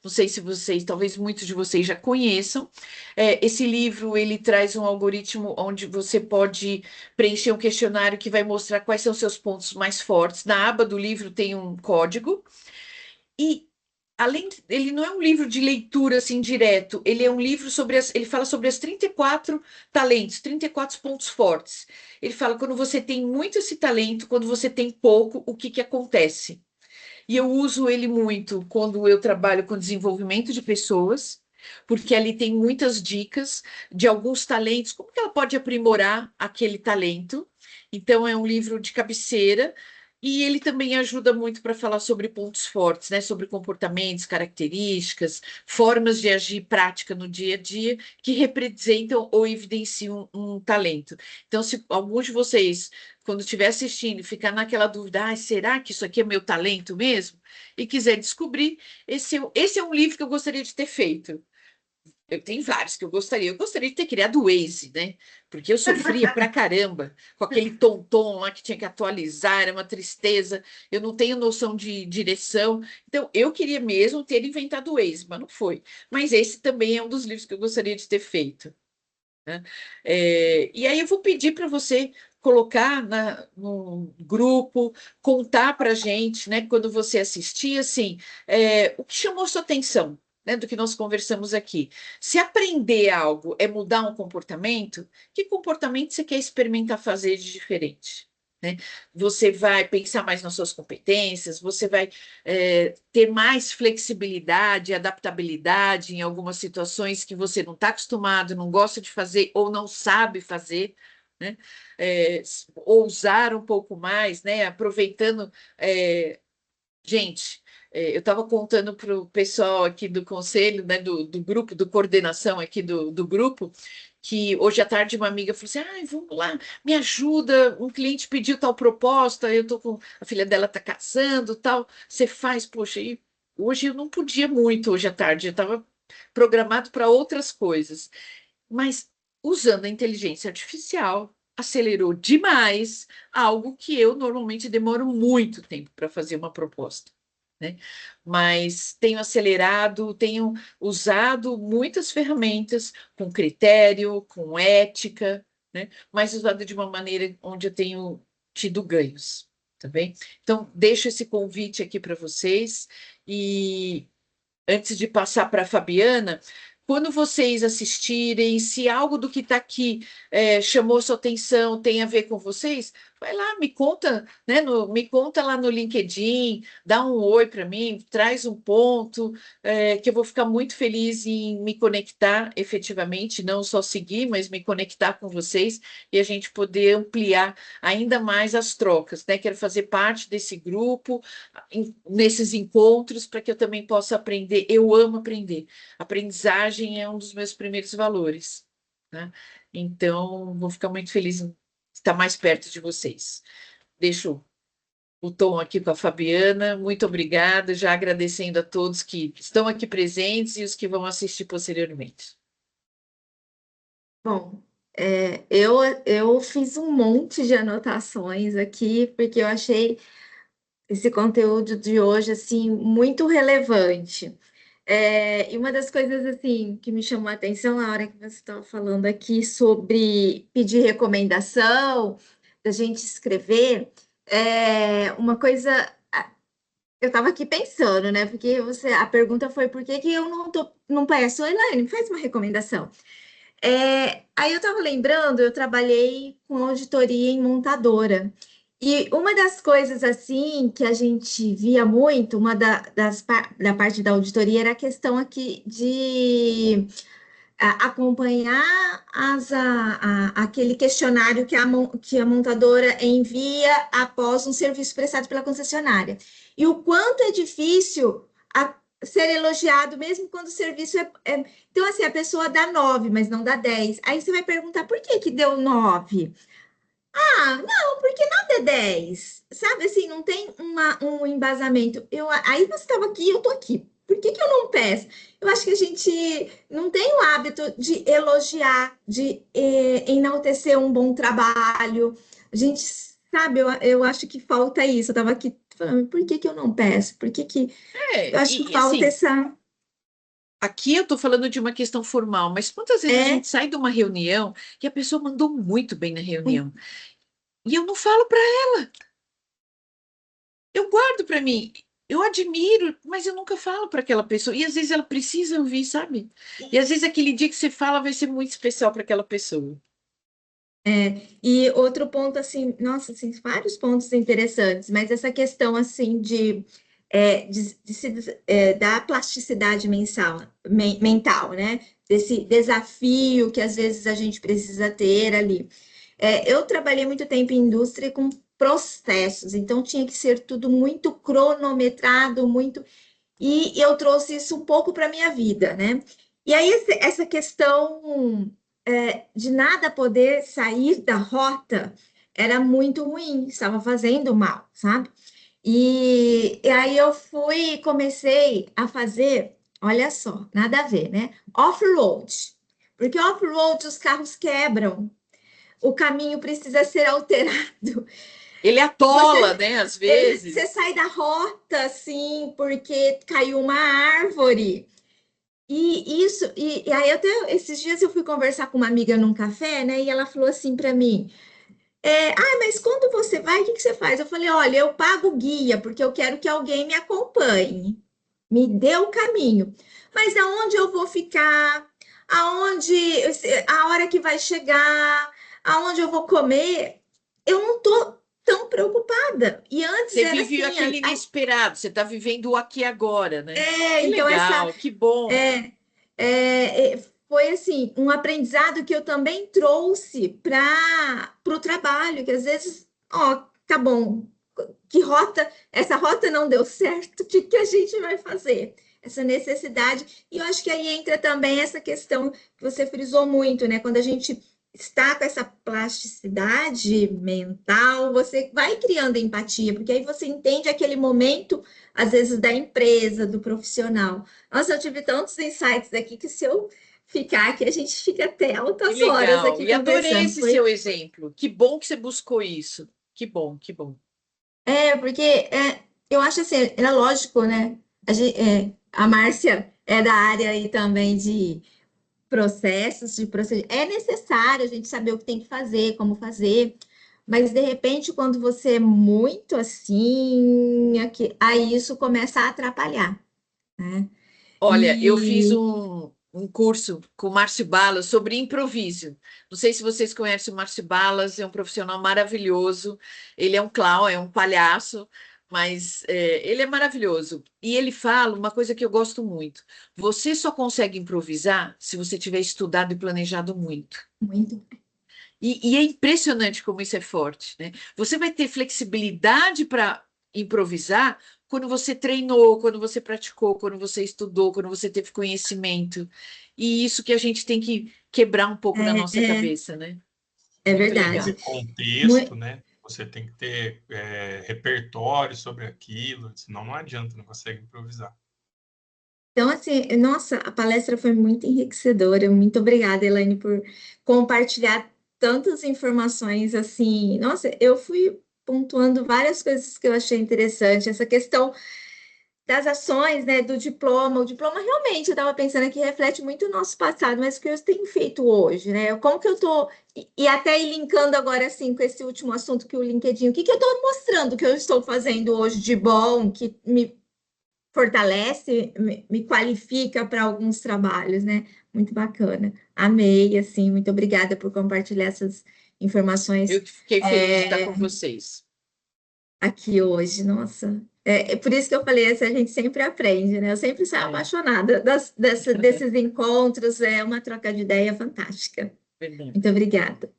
Não sei se vocês, talvez muitos de vocês já conheçam. Esse livro, ele traz um algoritmo onde você pode preencher um questionário que vai mostrar quais são os seus pontos mais fortes. Na aba do livro tem um código. E ele não é um livro de leitura assim direto, ele é um livro ele fala sobre as 34 talentos, 34 pontos fortes. Ele fala quando você tem muito esse talento, quando você tem pouco, o que que acontece? E eu uso ele muito quando eu trabalho com desenvolvimento de pessoas, porque ali tem muitas dicas de alguns talentos, como que ela pode aprimorar aquele talento. Então, é um livro de cabeceira. E ele também ajuda muito para falar sobre pontos fortes, né? Sobre comportamentos, características, formas de agir prática no dia a dia que representam ou evidenciam um talento. Então, se alguns de vocês quando estiver assistindo e ficar naquela dúvida, será que isso aqui é meu talento mesmo? E quiser descobrir, esse é um livro que eu gostaria de ter feito. Eu tenho vários que eu gostaria. Eu gostaria de ter criado o Waze, né? Porque eu sofria pra caramba com aquele tom-tom lá que tinha que atualizar, era uma tristeza. Eu não tenho noção de direção. Então, eu queria mesmo ter inventado o Waze, mas não foi. Mas esse também é um dos livros que eu gostaria de ter feito, né? E aí eu vou pedir para você colocar no grupo, contar para a gente, né, quando você assistir, assim, o que chamou sua atenção, né, do que nós conversamos aqui. Se aprender algo é mudar um comportamento, que comportamento você quer experimentar fazer de diferente? Né? Você vai pensar mais nas suas competências, você vai ter mais flexibilidade, adaptabilidade em algumas situações que você não está acostumado, não gosta de fazer ou não sabe fazer, né? Ousar um pouco mais, né? Aproveitando. Gente, eu estava contando para o pessoal aqui do conselho, né, do grupo, do coordenação aqui do grupo, que hoje à tarde uma amiga falou assim: vamos lá, me ajuda, um cliente pediu tal proposta, eu tô com a filha dela está casando, tal, você faz, poxa, e hoje eu não podia muito hoje à tarde, eu estava programado para outras coisas, mas usando a inteligência artificial acelerou demais algo que eu normalmente demoro muito tempo para fazer uma proposta, né? Mas tenho acelerado, tenho usado muitas ferramentas com critério, com ética, né? Mas usado de uma maneira onde eu tenho tido ganhos, tá bem? Então, deixo esse convite aqui para vocês e antes de passar para a Fabiana, quando vocês assistirem, se algo do que está aqui chamou sua atenção, tem a ver com vocês, vai lá, me conta, né, me conta lá no LinkedIn, dá um oi para mim, traz um ponto, que eu vou ficar muito feliz em me conectar efetivamente, não só seguir, mas me conectar com vocês e a gente poder ampliar ainda mais as trocas, né? Quero fazer parte desse grupo, nesses encontros, para que eu também possa aprender. Eu amo aprender. Aprendizagem é um dos meus primeiros valores, né? Então, vou ficar muito feliz em estar mais perto de vocês. Deixo o tom aqui com a Fabiana. Muito obrigada, já agradecendo a todos que estão aqui presentes e os que vão assistir posteriormente. Bom, eu fiz um monte de anotações aqui, porque eu achei esse conteúdo de hoje assim muito relevante. E uma das coisas assim que me chamou a atenção na hora que você estava falando aqui sobre pedir recomendação, da gente escrever, uma coisa eu estava aqui pensando, né? Porque a pergunta foi por que que eu não peço, Elaine, faz uma recomendação. Aí eu estava lembrando, eu trabalhei com auditoria em montadora. E uma das coisas assim que a gente via muito, da parte da auditoria, era a questão aqui de acompanhar aquele questionário que a montadora envia após um serviço prestado pela concessionária. E o quanto é difícil ser elogiado, mesmo quando o serviço Então, assim, a pessoa dá 9, mas não dá 10. Aí você vai perguntar, por que que deu 9? Não, porque nada é 10. Sabe, assim, não tem um embasamento. Aí você estava aqui, eu estou aqui. Por que que eu não peço? Eu acho que a gente não tem o hábito de elogiar, de enaltecer um bom trabalho. A gente, sabe, eu acho que falta isso. Eu estava aqui falando, por que que eu não peço? Por que que... Eu acho que falta assim, essa... aqui eu estou falando de uma questão formal, mas quantas vezes a gente sai de uma reunião e a pessoa mandou muito bem na reunião e eu não falo para ela, eu guardo para mim. Eu admiro, mas eu nunca falo para aquela pessoa. E às vezes ela precisa ouvir, sabe? E às vezes aquele dia que você fala vai ser muito especial para aquela pessoa. E outro ponto, assim, nossa, assim, vários pontos interessantes, mas essa questão, assim, da plasticidade mental, né? Desse desafio que às vezes a gente precisa ter ali. Eu trabalhei muito tempo em indústria com processos, então tinha que ser tudo muito cronometrado, muito. E eu trouxe isso um pouco para a minha vida, né? E aí, essa questão de nada poder sair da rota era muito ruim, estava fazendo mal, sabe? E aí eu comecei a fazer, olha só, nada a ver, né? Off-road. Porque off-road os carros quebram, o caminho precisa ser alterado. Ele atola, né, às vezes. Você sai da rota, assim, porque caiu uma árvore. E aí até esses dias eu fui conversar com uma amiga num café, né? E ela falou assim para mim: mas quando você vai, o que você faz? Eu falei: olha, eu pago guia, porque eu quero que alguém me acompanhe, me dê o caminho. Mas aonde eu vou ficar? Aonde, a hora que vai chegar? Aonde eu vou comer? Eu não tô tão preocupada. E antes Você era vive assim, aquele inesperado, você está vivendo o aqui e agora, né? Que então legal, que bom. foi assim um aprendizado que eu também trouxe para o trabalho, que às vezes, ó, tá bom, essa rota não deu certo, o que a gente vai fazer? Essa necessidade, e eu acho que aí entra também essa questão que você frisou muito, né? Quando a gente está com essa plasticidade mental, você vai criando empatia, porque aí você entende aquele momento, às vezes, da empresa, do profissional. Nossa, eu tive tantos insights aqui que se eu ficar aqui, a gente fica até Que altas horas legal. aqui E adorei conversando. esse seu exemplo. Que bom que você buscou isso. Que bom, que bom. Porque eu acho assim, é lógico, né? A Márcia é da área aí também de processos, de procedimentos. É necessário a gente saber o que tem que fazer, como fazer, mas de repente, quando você é muito assim, aí isso começa a atrapalhar, né? Olha, eu fiz E um curso com o Márcio Balas sobre improviso. Não sei se vocês conhecem o Márcio Balas, é um profissional maravilhoso. Ele é um clown, é um palhaço, mas ele é maravilhoso. E ele fala uma coisa que eu gosto muito: você só consegue improvisar se você tiver estudado e planejado muito. muito. E é impressionante como isso é forte, né? Você vai ter flexibilidade para improvisar quando você treinou, quando você praticou, quando você estudou, quando você teve conhecimento. E isso que a gente tem que quebrar um pouco na nossa É, cabeça, né? é Muito Tem que legal. ter verdade. contexto, né? Você tem que ter repertório sobre aquilo, senão não adianta, não consegue improvisar. Então, assim, nossa, a palestra foi muito enriquecedora. Muito obrigada, Elaine, por compartilhar tantas informações assim. Nossa, eu fui pontuando várias coisas que eu achei interessante. Essa questão das ações, né, do diploma. O diploma realmente, eu estava pensando que reflete muito o nosso passado, mas o que eu tenho feito hoje, né? Como que eu estou. E até ir linkando agora, assim, com esse último assunto que o LinkedIn, o que eu estou mostrando que eu estou fazendo hoje de bom, que me fortalece, me qualifica para alguns trabalhos, né? Muito bacana. Amei, assim, muito obrigada por compartilhar essas informações Eu que fiquei feliz de estar com vocês. aqui hoje. Nossa, é por isso que eu falei, assim, a gente sempre aprende, né? Eu sempre saio apaixonada desses encontros, é uma troca de ideia fantástica. Verdade. Muito obrigada.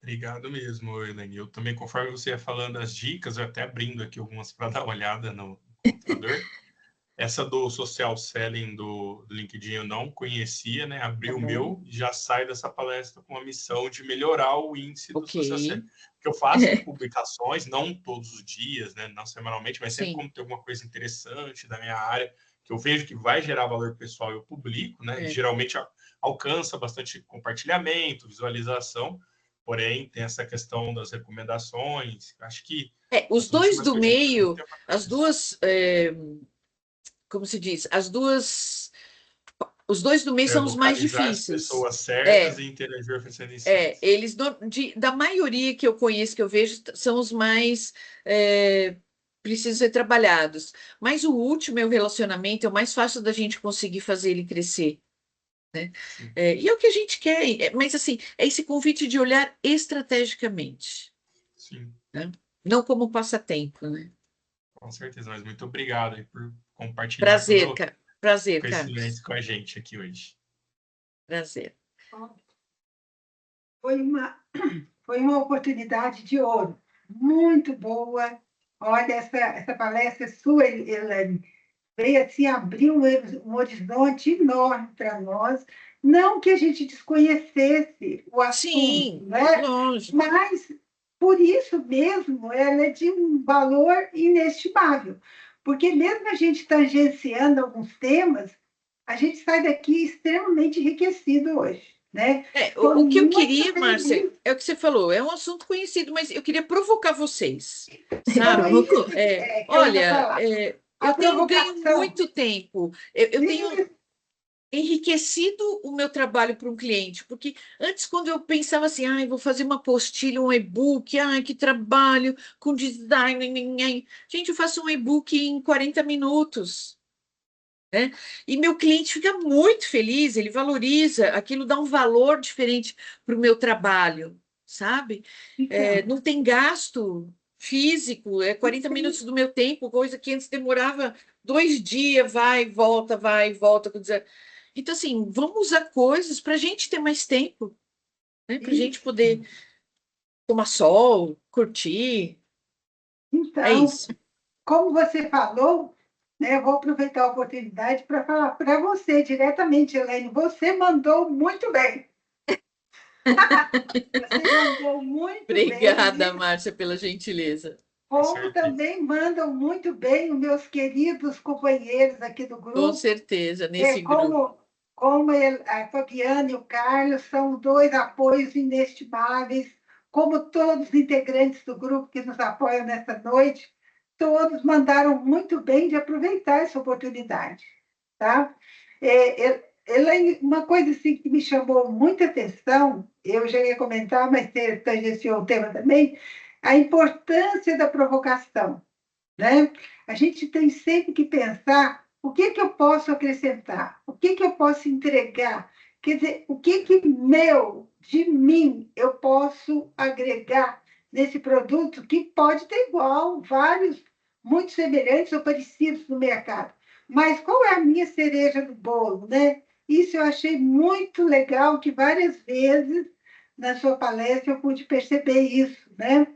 Obrigado mesmo, Elaine. Eu também, conforme você ia falando as dicas, eu até abrindo aqui algumas para dar uma olhada no computador. Essa do social selling do LinkedIn eu não conhecia, né? Abri o meu e já saio dessa palestra com a missão de melhorar o índice do social Ok. selling. Porque eu faço publicações, não todos os dias, né? Não semanalmente, mas sempre Sim. quando tem alguma coisa interessante da minha área, que eu vejo que vai gerar valor pessoal, eu publico, né? E geralmente alcança bastante compartilhamento, visualização, porém tem essa questão das recomendações. Acho que Os as dois últimas do que a gente viu meio, tem as isso. duas, como se diz, as duas Os 2 do meio são os mais localizar as difíceis. pessoas certas e interagir oferecendo insights. Eles, da maioria que eu conheço, que eu vejo, são os mais precisam ser trabalhados. Mas o último é o relacionamento, é o mais fácil da gente conseguir fazer ele crescer, né? Sim, E é o que a gente quer, mas assim, é esse convite de olhar estrategicamente, sim, né? Não como passatempo, né? com certeza. Mas muito obrigado aí por compartilhar Prazer, todo cara. o Prazer, conhecimento Carlos. com a gente aqui hoje. Prazer. Foi uma oportunidade de ouro, muito boa. Olha, essa palestra sua, Elaine, veio assim abrir um horizonte enorme para nós. Não que a gente desconhecesse o assunto, Sim, né? lógico. Mas, por isso mesmo, ela é de um valor inestimável. Porque mesmo a gente tangenciando alguns temas, a gente sai daqui extremamente enriquecido hoje, né? Foi O que eu muito queria, Márcia, feliz. é o que você falou, é um assunto conhecido, mas eu queria provocar vocês, Então, é sabe? isso que eu ia Olha, falar. A eu tenho ganho provocação. muito tempo, eu tenho Isso, enriquecido o meu trabalho para um cliente, porque antes, quando eu pensava assim, ai, vou fazer uma apostila, um e-book, ai, que trabalho com design, nhenhenhen. Gente, eu faço um e-book em 40 minutos. Né? E meu cliente fica muito feliz, ele valoriza, aquilo dá um valor diferente para o meu trabalho, sabe? então, Não tem gasto físico, é 40 minutos do meu tempo, coisa que antes demorava 2 dias, vai e volta. Quer dizer, então, assim, vamos usar coisas para a gente ter mais tempo, né? Para a gente isso. poder tomar sol, curtir. É Então, isso. como você falou, né, eu vou aproveitar a oportunidade para falar para você diretamente, Elaine. Você mandou muito bem. Você mandou muito bem, Obrigada, viu? Márcia, pela gentileza. Com Como certeza. também mandam muito bem os meus queridos companheiros aqui do Com grupo. certeza, nesse grupo. Como a Fabiana e o Carlos são 2 apoios inestimáveis, como todos os integrantes do grupo que nos apoiam nessa noite, todos mandaram muito bem de aproveitar essa oportunidade. Tá? Uma coisa assim que me chamou muita atenção, eu já ia comentar, mas você tangenciou o tema também, a importância da provocação, né? A gente tem sempre que pensar o que eu posso acrescentar, o que eu posso entregar, quer dizer, o que meu, de mim, eu posso agregar nesse produto que pode ter igual, vários, muito semelhantes ou parecidos no mercado. Mas qual é a minha cereja do bolo, né? Isso eu achei muito legal, que várias vezes na sua palestra eu pude perceber isso, né?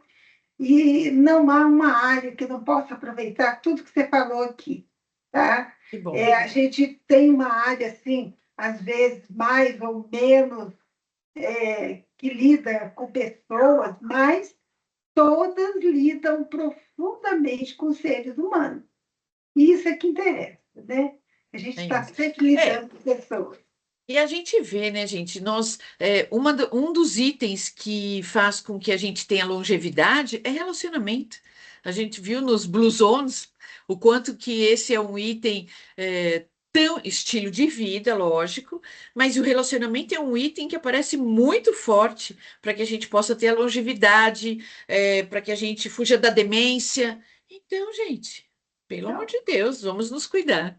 E não há uma área que não possa aproveitar tudo que você falou aqui, tá? Que bom. A gente tem uma área, assim, às vezes mais ou menos, que lida com pessoas, mas todas lidam profundamente com seres humanos. Isso é que interessa, né? A gente É está isso. sempre lidando com pessoas. E a gente vê, né, gente? Um dos itens que faz com que a gente tenha longevidade é relacionamento. A gente viu nos Blue Zones o quanto que esse é um item tão estilo de vida, lógico, mas o relacionamento é um item que aparece muito forte para que a gente possa ter a longevidade, para que a gente fuja da demência. Então, gente, pelo amor Então, de Deus, vamos nos cuidar.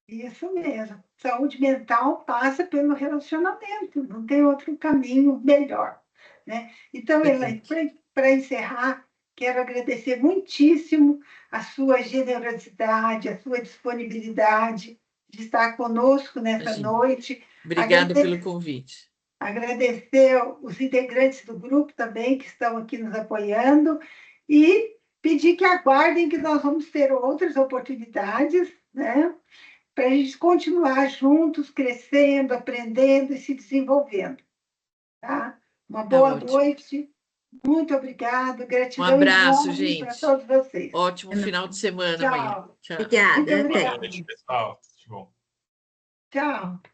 isso mesmo. Saúde mental passa pelo relacionamento, não tem outro caminho melhor, né? Então, Elaine, Verdade. para encerrar, quero agradecer muitíssimo a sua generosidade, a sua disponibilidade de estar conosco nessa Imagina. noite. Obrigada pelo Agradecer, convite. agradecer os integrantes do grupo também que estão aqui nos apoiando e pedir que aguardem que nós vamos ter outras oportunidades, né? Para a gente continuar juntos, crescendo, aprendendo e se desenvolvendo. Tá? Uma Tá boa ótimo. noite, muito obrigada, Um gratidão abraço, enorme para gente. todos vocês. Ótimo final de semana amanhã. Tchau. Tchau. Muito Obrigada, Boa até. obrigada. noite, pessoal. Tudo de bom. Tchau.